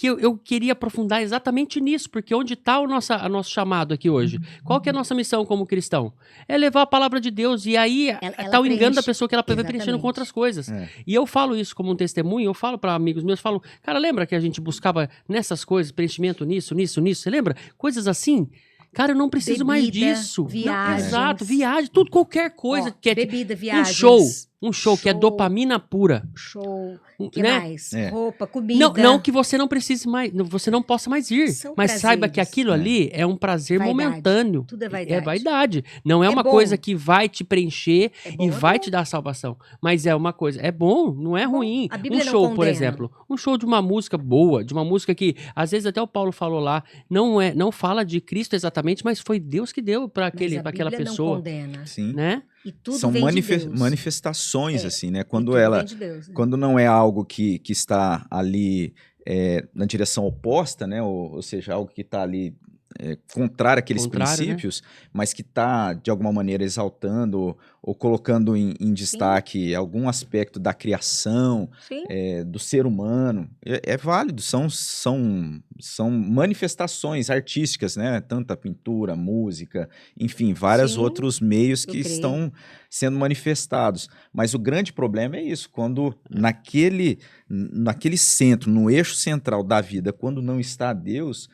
eu queria aprofundar exatamente nisso, porque onde está o nosso chamado aqui hoje? Qual que é a nossa missão como cristão? É levar a palavra de Deus, e aí está o engano da pessoa que ela vai preenchendo com outras coisas. E eu falo isso como um testemunho, eu falo para amigos meus, falo, cara, lembra que a gente buscava nessas coisas, preenchimento nisso? Você lembra? Coisas assim... Cara, eu não preciso mais disso. Viagens. Exato, viagem, tudo, qualquer coisa. Que é bebida, viagens. Um show que é dopamina pura. Show, que né? mais? Roupa, comida. Não que você não precise mais, você não possa mais ir. Mas prazeres. Saiba que aquilo ali é um prazer momentâneo. Tudo é vaidade. É vaidade. Não é uma coisa que vai te preencher e vai te dar salvação. Mas é uma coisa, é bom, não é ruim. A Bíblia um show, por exemplo, um show de uma música boa, de uma música que, às vezes até o Paulo falou lá, não fala de Cristo exatamente, mas foi Deus que deu para aquela pessoa. Não condena. Sim. Né? E tudo são vem de Deus. manifestações, assim, né? Quando Deus, né? Quando não é algo que está ali na direção oposta, né? Ou seja, algo que está ali contrário àqueles princípios, né? Mas que está, de alguma maneira, exaltando ou colocando em destaque algum aspecto da criação, do ser humano. É válido, são manifestações artísticas, né? Tanto a pintura, música, enfim, vários outros meios que estão sendo manifestados. Mas o grande problema é isso, quando naquele centro, no eixo central da vida, quando não está Deus...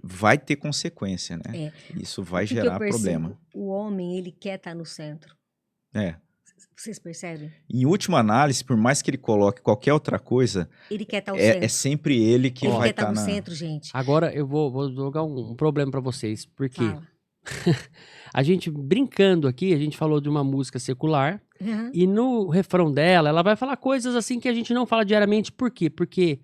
vai ter consequência, né? Isso vai gerar problema. O homem, ele quer estar no centro. Vocês percebem? Em última análise, por mais que ele coloque qualquer outra coisa, ele quer estar no centro. É sempre ele que vai estar no centro, gente. Agora eu vou jogar um problema para vocês, porque a gente brincando aqui, a gente falou de uma música secular e no refrão dela, ela vai falar coisas assim que a gente não fala diariamente. Por quê? Porque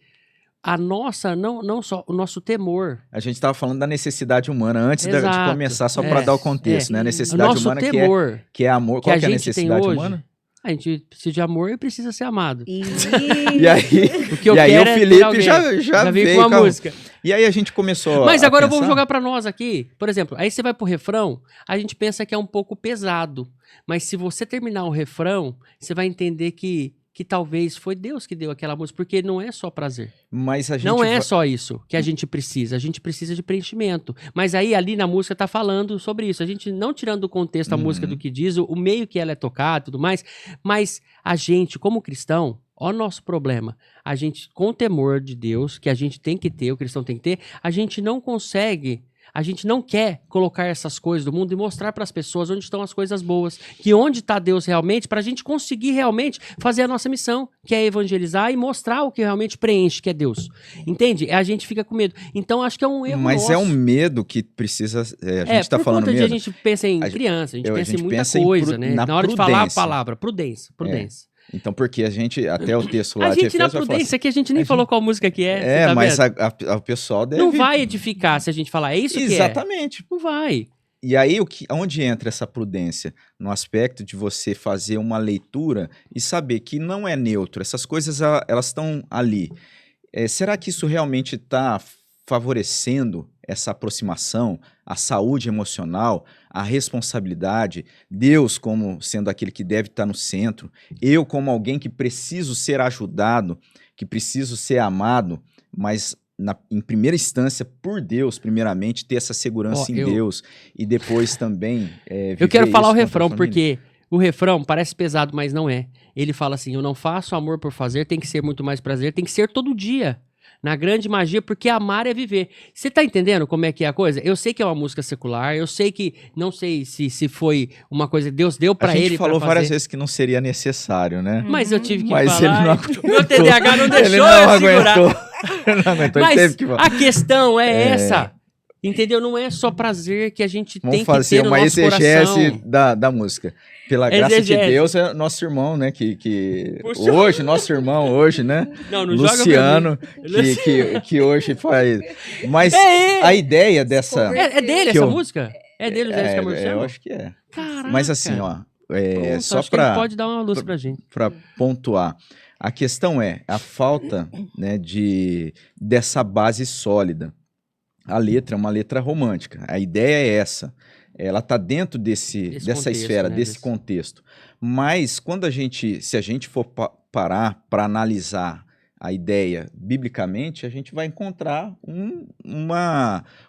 a nossa, não só o nosso temor. A gente estava falando da necessidade humana antes de começar, só para dar o contexto, né? A necessidade humana temor, que é amor. Qual que é a necessidade humana? A gente precisa de amor e precisa ser amado. E aí o Felipe já veio com a música. E aí a gente começou Mas agora vamos jogar para nós aqui. Por exemplo, aí você vai pro refrão, a gente pensa que é um pouco pesado. Mas se você terminar o refrão, você vai entender que talvez foi Deus que deu aquela música, porque não é só prazer. Mas a gente não é só isso que a gente precisa de preenchimento. Mas aí ali na música tá falando sobre isso, a gente não tirando do contexto a música do que diz, o meio que ela é tocada e tudo mais, mas a gente, como cristão, olha o nosso problema, a gente com o temor de Deus, que a gente tem que ter, o cristão tem que ter, a gente não consegue a gente não quer colocar essas coisas do mundo e mostrar para as pessoas onde estão as coisas boas, que onde está Deus realmente, para a gente conseguir realmente fazer a nossa missão, que é evangelizar e mostrar o que realmente preenche, que é Deus. Entende? A gente fica com medo. Então, acho que é um erro nosso. É um medo que precisa... a gente está falando medo... A gente pensa em criança, a gente pensa em muita coisa, né? Na hora de falar a palavra, prudência. Então, porque a gente, até o texto lá... A gente na prudência, que a gente nem falou qual música que é. Tá mas o pessoal deve... Não vai edificar se a gente falar, é isso que é. Exatamente. Não vai. E aí, onde entra essa prudência? No aspecto de você fazer uma leitura e saber que não é neutro. Essas coisas, elas estão ali. Será que isso realmente está favorecendo essa aproximação, a saúde emocional, a responsabilidade, Deus como sendo aquele que deve estar no centro, eu como alguém que preciso ser ajudado, que preciso ser amado, mas em primeira instância, por Deus, primeiramente, ter essa segurança em Deus e depois também eu quero falar o refrão, porque o refrão parece pesado, mas não é. Ele fala assim, eu não faço amor por fazer, tem que ser muito mais prazer, tem que ser todo dia. Na grande magia, porque amar é viver. Você tá entendendo como é que é a coisa? Eu sei que é uma música secular, eu sei que, não sei se foi uma coisa que Deus deu pra ele. A gente falou várias vezes que não seria necessário, né? Mas eu tive que falar. Ele não aguentou. Meu TDAH não deixou eu segurar. Não aguentou, mas ele teve que falar. A questão é essa. Entendeu? Não é só prazer que a gente tem que ter no nosso coração. Vamos fazer uma exegese da música. Pela graça de Deus, é nosso irmão, né? Hoje, nosso irmão hoje, né? Não Luciano, que hoje faz... Mas a ideia dessa... É dele essa música? É dele o Zé Escamorciano? Eu acho que é. Caraca. Mas assim, ó... Pronto, só pra... Ele pode dar uma luz pra gente. Pra pontuar. A questão é a falta, né, dessa base sólida. A letra é uma letra romântica. A ideia é essa. Ela está dentro dessa contexto, esfera, né? Desse contexto. Mas se a gente for parar para analisar a ideia biblicamente, a gente vai encontrar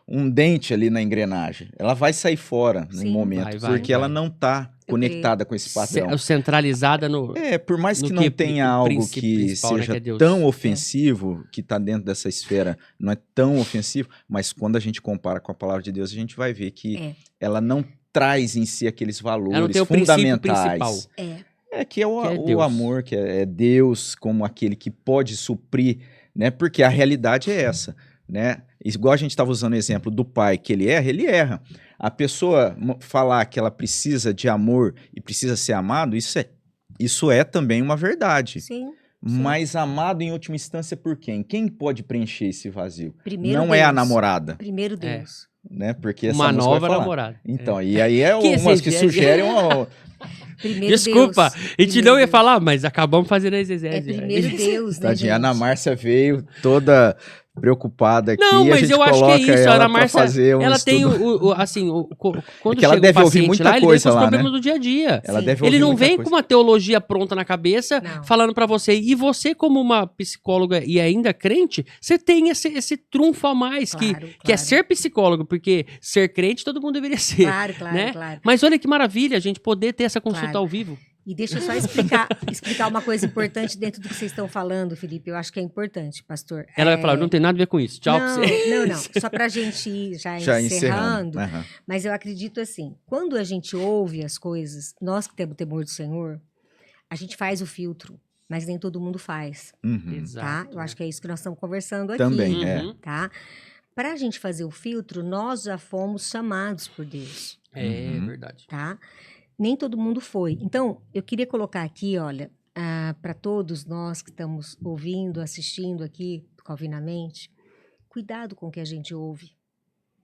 um dente ali na engrenagem. Ela vai sair fora no momento, porque ela não está conectada com esse padrão. Centralizada no... por mais que não tenha algo que seja tão ofensivo, que está dentro dessa esfera, não é tão ofensivo, mas quando a gente compara com a palavra de Deus, a gente vai ver que ela não traz em si aqueles valores fundamentais. Que é o amor, que é Deus como aquele que pode suprir, né? Porque a realidade é essa, né? Igual a gente estava usando o exemplo do pai, que ele erra. A pessoa falar que ela precisa de amor e precisa ser amado, isso é também uma verdade. Sim. Mas amado em última instância por quem? Quem pode preencher esse vazio? Primeiro não Deus. é a namorada. Primeiro Deus. Né? Porque uma nova namorada. Então, e aí umas que sugerem Desculpa, a gente não ia falar, mas acabamos fazendo a exegese. Primeiro Deus, né, Tadinha, a Ana Márcia veio toda preocupada aqui. Não, mas eu acho que é isso. A Ana Márcia, ela tem quando ela deve ouvir muita coisa lá, ele vem com os problemas do dia a dia. Ele não vem com uma teologia pronta na cabeça, falando pra você. E você, como uma psicóloga e ainda crente, você tem esse trunfo a mais, que é ser psicólogo, porque ser crente todo mundo deveria ser. Claro. Mas olha que maravilha a gente poder ter essa consulta ao vivo. E deixa eu só explicar uma coisa importante dentro do que vocês estão falando, Felipe. Eu acho que é importante, pastor. Ela vai falar, não tem nada a ver com isso. Tchau pra você. Não. Só pra gente ir já encerrando. Uhum. Mas eu acredito assim, quando a gente ouve as coisas, nós que temos temor do Senhor, a gente faz o filtro, mas nem todo mundo faz. Uhum. Tá? Eu acho que é isso que nós estamos conversando aqui. Também, tá? Para a gente fazer o filtro, nós já fomos chamados por Deus. É verdade. Tá? Nem todo mundo foi. Então, eu queria colocar aqui, olha, para todos nós que estamos ouvindo, assistindo aqui, Calvinamente, cuidado com o que a gente ouve,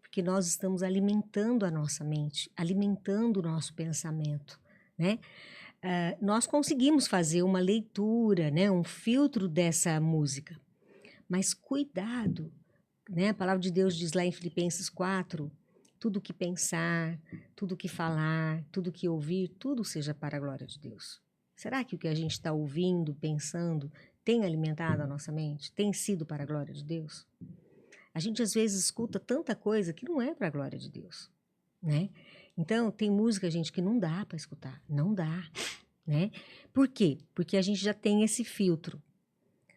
porque nós estamos alimentando a nossa mente, alimentando o nosso pensamento, né? Nós conseguimos fazer uma leitura, né, um filtro dessa música, mas cuidado, né? A palavra de Deus diz lá em Filipenses 4, tudo que pensar, tudo que falar, tudo que ouvir, tudo seja para a glória de Deus. Será que o que a gente está ouvindo, pensando, tem alimentado a nossa mente? Tem sido para a glória de Deus? A gente às vezes escuta tanta coisa que não é para a glória de Deus, né? Então, tem música, gente, que não dá para escutar. Não dá, né? Por quê? Porque a gente já tem esse filtro.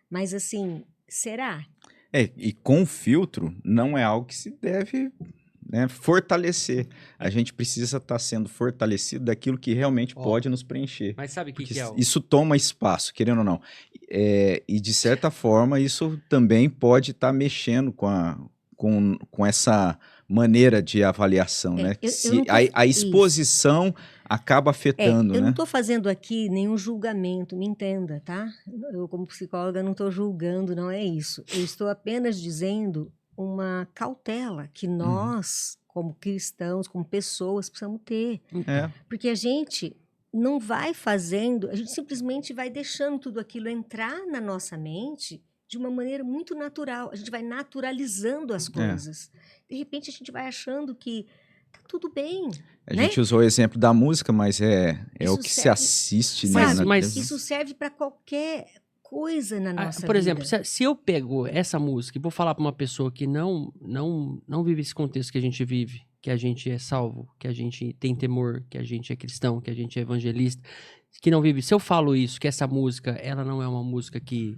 Mas assim, será? E com filtro não é algo que se deve né, fortalecer. A gente precisa estar sendo fortalecido daquilo que realmente pode nos preencher. Mas sabe o que é? Isso toma espaço, querendo ou não. E de certa forma, isso também pode estar mexendo com essa maneira de avaliação, né? A exposição acaba afetando, eu né? não estou fazendo aqui nenhum julgamento, me entenda, tá? Eu, como psicóloga, não estou julgando, não é isso. Eu estou apenas dizendo uma cautela que nós, como cristãos, como pessoas, precisamos ter. Porque a gente não vai fazendo, a gente simplesmente vai deixando tudo aquilo entrar na nossa mente de uma maneira muito natural. A gente vai naturalizando as coisas. De repente, a gente vai achando que tá tudo bem. A gente usou o exemplo da música, mas é o que se assiste. Mas isso serve para qualquer coisa na nossa vida. Por exemplo, se eu pego essa música e vou falar para uma pessoa que não vive esse contexto que a gente vive, que a gente é salvo, que a gente tem temor, que a gente é cristão, que a gente é evangelista, que não vive. Se eu falo isso, que essa música, ela não é uma música que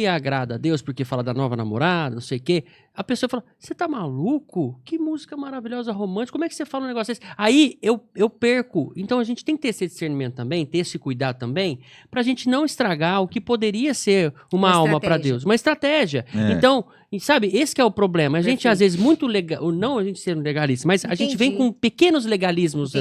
agrada a Deus porque fala da nova namorada, não sei o quê, a pessoa fala, você tá maluco? Que música maravilhosa, romântica, como é que você fala um negócio desse? Aí eu perco. Então a gente tem que ter esse discernimento também, ter esse cuidado também, pra gente não estragar o que poderia ser uma alma para Deus. Uma estratégia. Então, sabe, esse que é o problema. A gente, às vezes, muito legal, não a gente ser um legalista, mas a gente vem com pequenos legalismos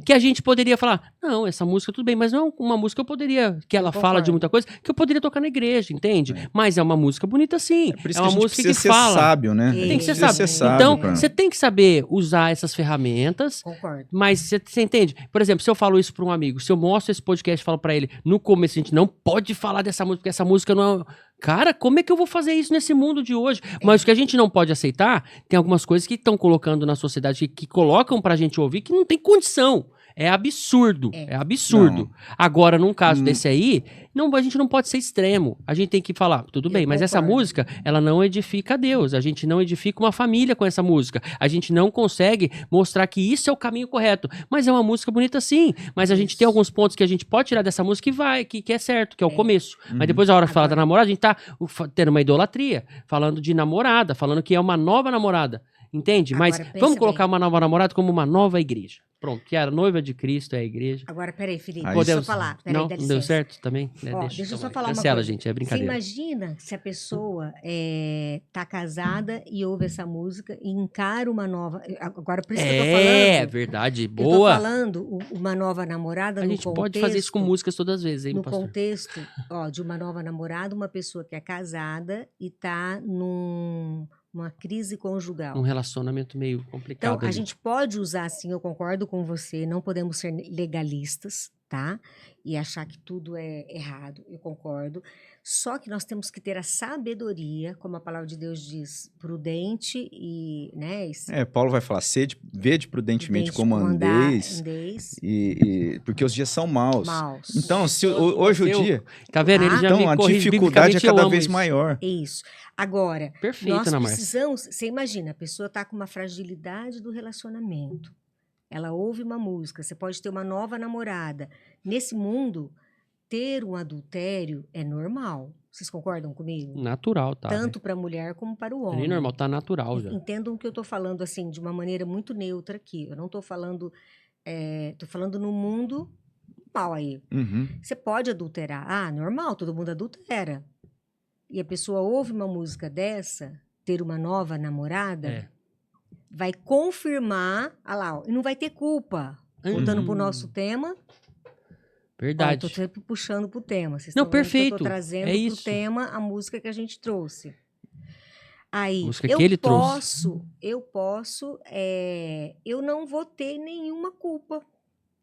que a gente poderia falar, não, essa música tudo bem, mas não é uma música que eu poderia, que ela fala de muita coisa, que eu poderia tocar na igreja, entende? Mas é uma música bonita sim. É uma música que fala. Sábio, né? Tem que ser sábio. Então, você tem que saber usar essas ferramentas. Concordo. Mas você entende? Por exemplo, se eu falo isso para um amigo, se eu mostro esse podcast e falo para ele, no começo a gente não pode falar dessa música, porque essa música não é... Cara, como é que eu vou fazer isso nesse mundo de hoje? Mas o que a gente não pode aceitar, tem algumas coisas que estão colocando na sociedade, que colocam pra gente ouvir, que não tem condição. É absurdo, é absurdo. Não. Agora, num caso desse aí, a gente não pode ser extremo. A gente tem que falar, tudo bem, mas essa música, ela não edifica a Deus. A gente não edifica uma família com essa música. A gente não consegue mostrar que isso é o caminho correto. Mas é uma música bonita sim. Mas a gente tem alguns pontos que a gente pode tirar dessa música que é certo, que é o começo. Mas depois, a hora de falar da namorada, a gente tá tendo uma idolatria, falando de namorada, falando que é uma nova namorada. Entende? Mas vamos colocar uma nova namorada como uma nova igreja. Pronto, que a noiva de Cristo é a igreja. Agora, peraí, Felipe, deixa eu falar. Não deu certo também? Deixa eu só falar uma coisa. Cancela, gente, é brincadeira. Você imagina se a pessoa tá casada e ouve essa música e encara uma nova... Agora, por isso que eu tô falando... É, verdade, boa. Eu tô falando uma nova namorada no contexto... A gente pode fazer isso com músicas todas as vezes, hein, no pastor? Contexto, de uma nova namorada, uma pessoa que é casada e tá uma crise conjugal. Um relacionamento meio complicado. Então, a gente pode usar, sim, eu concordo com você, não podemos ser legalistas, tá? E achar que tudo é errado, eu concordo. Só que nós temos que ter a sabedoria, como a palavra de Deus diz, prudente e, né? Paulo vai falar, vede prudentemente como andeis. Porque os dias são maus. Então, se hoje o dia... Tá vendo? Ele já então, a dificuldade é cada vez maior. Isso. Agora, perfeito, nós precisamos... Você imagina, a pessoa está com uma fragilidade do relacionamento. Ela ouve uma música, você pode ter uma nova namorada. Nesse mundo, ter um adultério é normal. Vocês concordam comigo? Natural, tá. Tanto para a mulher como para o homem. É normal, tá natural já. Entendam que eu estou falando assim, de uma maneira muito neutra aqui. Eu não estou falando... Estou falando no mundo mal aí. Você pode adulterar. Normal, todo mundo adultera. E a pessoa ouve uma música dessa, ter uma nova namorada, vai confirmar, e não vai ter culpa. Voltando pro nosso tema. Verdade. Estou sempre puxando pro tema. Vocês não, perfeito. Estou trazendo pro tema a música que a gente trouxe. Aí, eu não vou ter nenhuma culpa.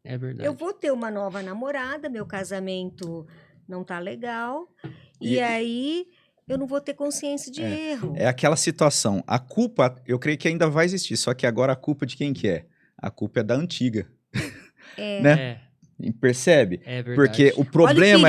É verdade. Eu vou ter uma nova namorada, meu casamento não tá legal, e aí eu não vou ter consciência de erro. É aquela situação. A culpa, eu creio que ainda vai existir, só que agora a culpa de quem que é? A culpa é da antiga. Né? Percebe? É verdade. Porque o problema,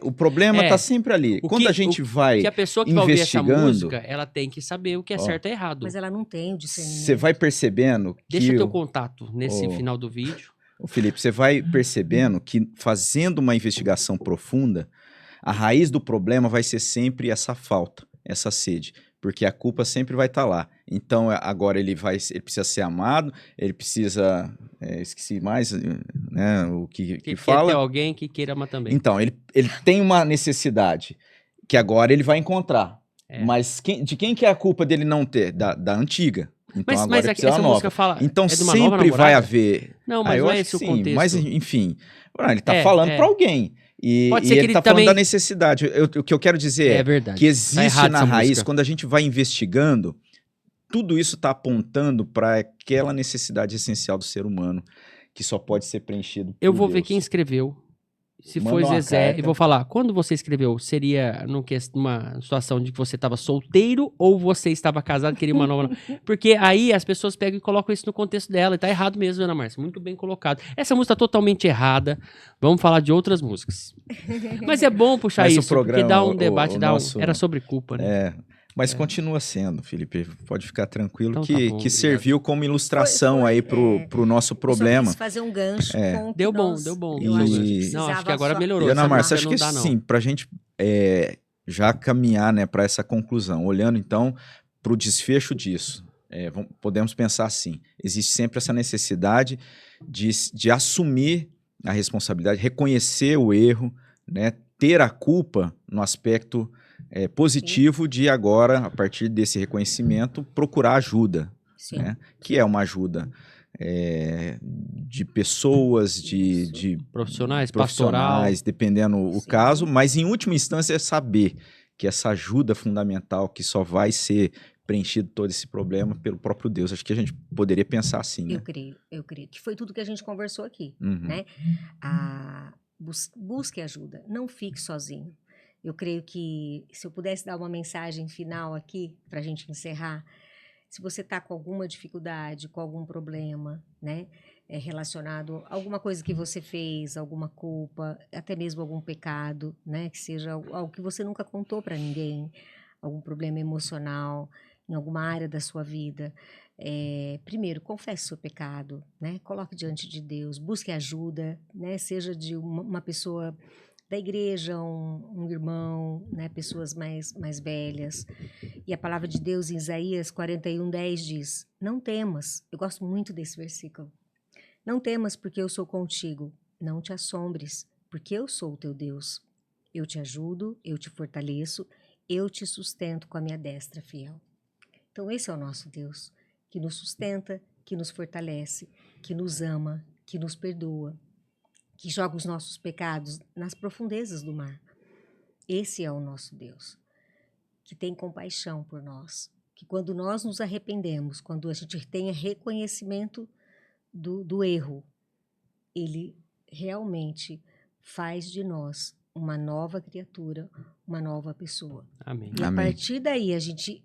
o problema tá sempre ali. Quando a gente vai que a pessoa que vai ouvir essa música, ela tem que saber o que é certo e errado. Mas ela não tem o discernimento. Você vai percebendo que... Deixa teu contato nesse final do vídeo. Felipe, você vai percebendo que fazendo uma investigação profunda, a raiz do problema vai ser sempre essa falta, essa sede. porque a culpa sempre vai estar lá. Então, agora ele precisa ser amado, ele precisa... esqueci mais, né, o que fala. Quer ter alguém que queira amar também. Então, ele tem uma necessidade que agora ele vai encontrar. Mas de quem que é a culpa dele não ter? Da antiga. Então agora mas precisa essa nova. música fala... Então sempre vai haver... Não, mas eu não acho é esse que o sim, contexto. mas enfim, ele tá falando para alguém. E ele tá falando da necessidade. O que eu quero dizer verdade. que existe na raiz, música. Quando a gente vai investigando, tudo isso tá apontando para aquela necessidade essencial do ser humano, que só pode ser preenchido por Eu vou Deus. ver quem escreveu. Se Manda foi uma Zezé, carta. e vou falar, quando você escreveu, seria numa situação de que você estava solteiro ou você estava casado e queria uma nova... Porque aí as pessoas pegam e colocam isso no contexto dela, e tá errado mesmo, Ana Márcia, muito bem colocado. Essa música tá totalmente errada, vamos falar de outras músicas. Mas é bom puxar isso, porque dá um debate, era sobre culpa, né? Mas continua sendo, Felipe, pode ficar tranquilo, então, que, tá bom, que serviu como ilustração aí pro nosso problema. Eu só quis fazer um gancho com deu bom. Não, acho que agora melhorou. E Ana Márcia, acho que dá, sim, pra gente já caminhar, né, para essa conclusão, olhando então para o desfecho disso, podemos pensar assim, existe sempre essa necessidade de assumir a responsabilidade, reconhecer o erro, né, ter a culpa no aspecto positivo de agora, a partir desse reconhecimento, procurar ajuda, né? Que é uma ajuda de pessoas, de profissionais, dependendo o caso, mas em última instância é saber que essa ajuda fundamental, que só vai ser preenchido todo esse problema pelo próprio Deus. Acho que a gente poderia pensar assim, né? Eu creio que foi tudo que a gente conversou aqui, né? Busque ajuda, não fique sozinho. Eu creio que, se eu pudesse dar uma mensagem final aqui, para a gente encerrar, se você está com alguma dificuldade, com algum problema, né, relacionado a alguma coisa que você fez, alguma culpa, até mesmo algum pecado, né, que seja algo que você nunca contou para ninguém, algum problema emocional, em alguma área da sua vida, primeiro, confesse o seu pecado, né, coloque diante de Deus, busque ajuda, né, seja de uma pessoa da igreja, um irmão, né, pessoas mais velhas. E a palavra de Deus em Isaías 41:10 diz, não temas, eu gosto muito desse versículo, não temas porque eu sou contigo, não te assombres, porque eu sou o teu Deus. Eu te ajudo, eu te fortaleço, eu te sustento com a minha destra fiel. Então esse é o nosso Deus, que nos sustenta, que nos fortalece, que nos ama, que nos perdoa, que joga os nossos pecados nas profundezas do mar. Esse é o nosso Deus, que tem compaixão por nós, que quando nós nos arrependemos, quando a gente tenha reconhecimento do erro, Ele realmente faz de nós uma nova criatura, uma nova pessoa. Amém. E a partir daí a gente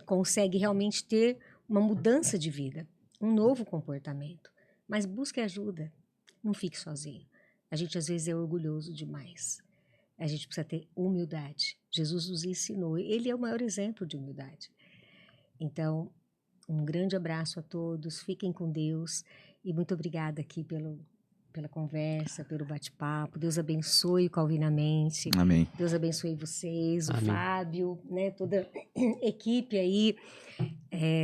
consegue realmente ter uma mudança de vida, um novo comportamento. Mas busque ajuda. Não fique sozinho. A gente às vezes é orgulhoso demais. A gente precisa ter humildade. Jesus nos ensinou. Ele é o maior exemplo de humildade. Então, um grande abraço a todos. Fiquem com Deus. E muito obrigada aqui pela conversa, pelo bate-papo. Deus abençoe o Calvinamente. Amém. Deus abençoe vocês, Amém. o Fábio, né, toda a equipe aí,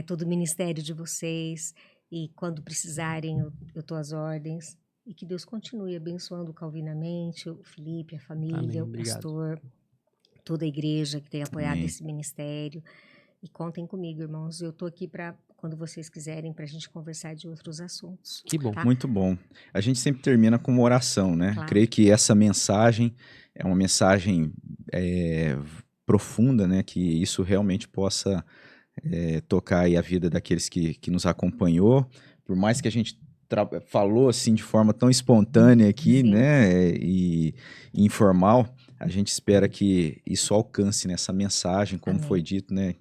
todo o ministério de vocês. E quando precisarem, eu estou às ordens. E que Deus continue abençoando Calvinamente, o Felipe, a família, Amém. o pastor, toda a igreja que tem apoiado Amém. esse ministério. E contem comigo, irmãos. Eu estou aqui para, quando vocês quiserem, para a gente conversar de outros assuntos. Que bom. Tá? Muito bom. A gente sempre termina com uma oração, né? Claro. Creio que essa mensagem é uma mensagem profunda, né? Que isso realmente possa tocar aí a vida daqueles que nos acompanhou. Por mais que a gente falou assim de forma tão espontânea aqui, Sim. né? E informal, a gente espera que isso alcance nessa mensagem, como Amém. foi dito, né?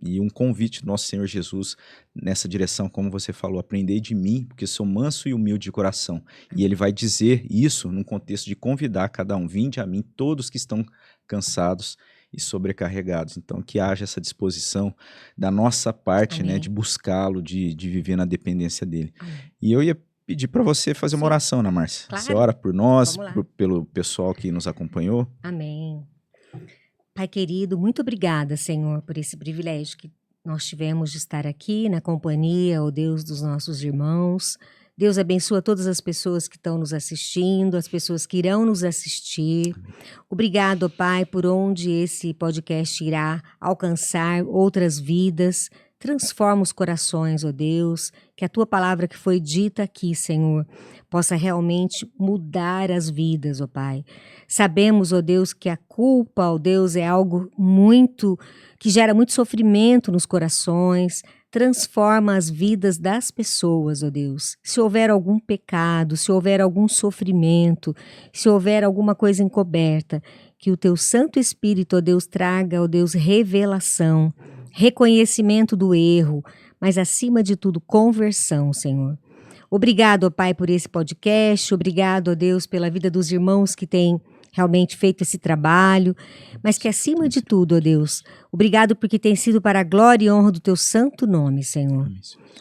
E um convite do nosso Senhor Jesus nessa direção, como você falou, aprendei de mim, porque sou manso e humilde de coração. E ele vai dizer isso num contexto de convidar cada um, vinde a mim, todos que estão cansados e sobrecarregados. Então, que haja essa disposição da nossa parte, Amém. né, de buscá-lo, de viver na dependência dele. Amém. E eu ia pedir para você fazer uma Sim. oração, Ana Márcia. Claro. Você ora por nós, Vamos lá. pelo pessoal que nos acompanhou. Amém. Pai querido, muito obrigada, Senhor, por esse privilégio que nós tivemos de estar aqui na companhia, ó Deus, dos nossos irmãos. Deus abençoa todas as pessoas que estão nos assistindo, as pessoas que irão nos assistir. Obrigado, ó Pai, por onde esse podcast irá alcançar outras vidas. Transforma os corações, ó Deus, que a Tua palavra que foi dita aqui, Senhor, possa realmente mudar as vidas, ó Pai. Sabemos, ó Deus, que a culpa, ó Deus, é algo que gera muito sofrimento nos corações, transforma as vidas das pessoas, ó Deus. Se houver algum pecado, se houver algum sofrimento, se houver alguma coisa encoberta, que o Teu Santo Espírito, ó Deus, traga, ó Deus, revelação, reconhecimento do erro, mas acima de tudo, conversão, Senhor. Obrigado, ó Pai, por esse podcast, obrigado, ó Deus, pela vida dos irmãos que têm realmente feito esse trabalho, mas que acima de tudo, ó Deus, obrigado porque tem sido para a glória e honra do Teu santo nome, Senhor.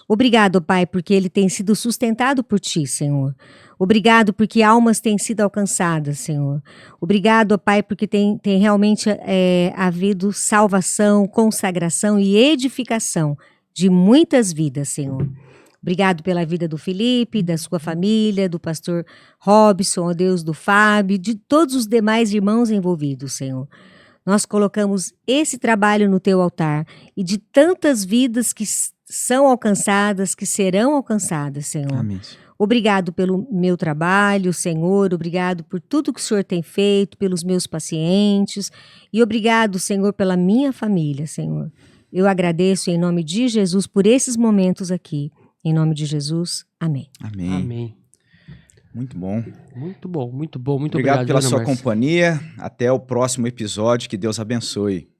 Obrigado, ó Pai, porque ele tem sido sustentado por Ti, Senhor. Obrigado porque almas têm sido alcançadas, Senhor. Obrigado, ó Pai, porque tem realmente havido salvação, consagração e edificação de muitas vidas, Senhor. Obrigado pela vida do Felipe, da sua família, do pastor Robson, ó Deus, do Fábio, de todos os demais irmãos envolvidos, Senhor. Nós colocamos esse trabalho no Teu altar e de tantas vidas que são alcançadas, que serão alcançadas, Senhor. Amém. Obrigado pelo meu trabalho, Senhor. Obrigado por tudo que o Senhor tem feito, pelos meus pacientes. E obrigado, Senhor, pela minha família, Senhor. Eu agradeço em nome de Jesus por esses momentos aqui. Em nome de Jesus, amém. Amém. Amém. Muito bom. Muito bom, muito bom. Muito obrigado obrigado pela Ana sua Márcia. companhia. Até o próximo episódio. Que Deus abençoe.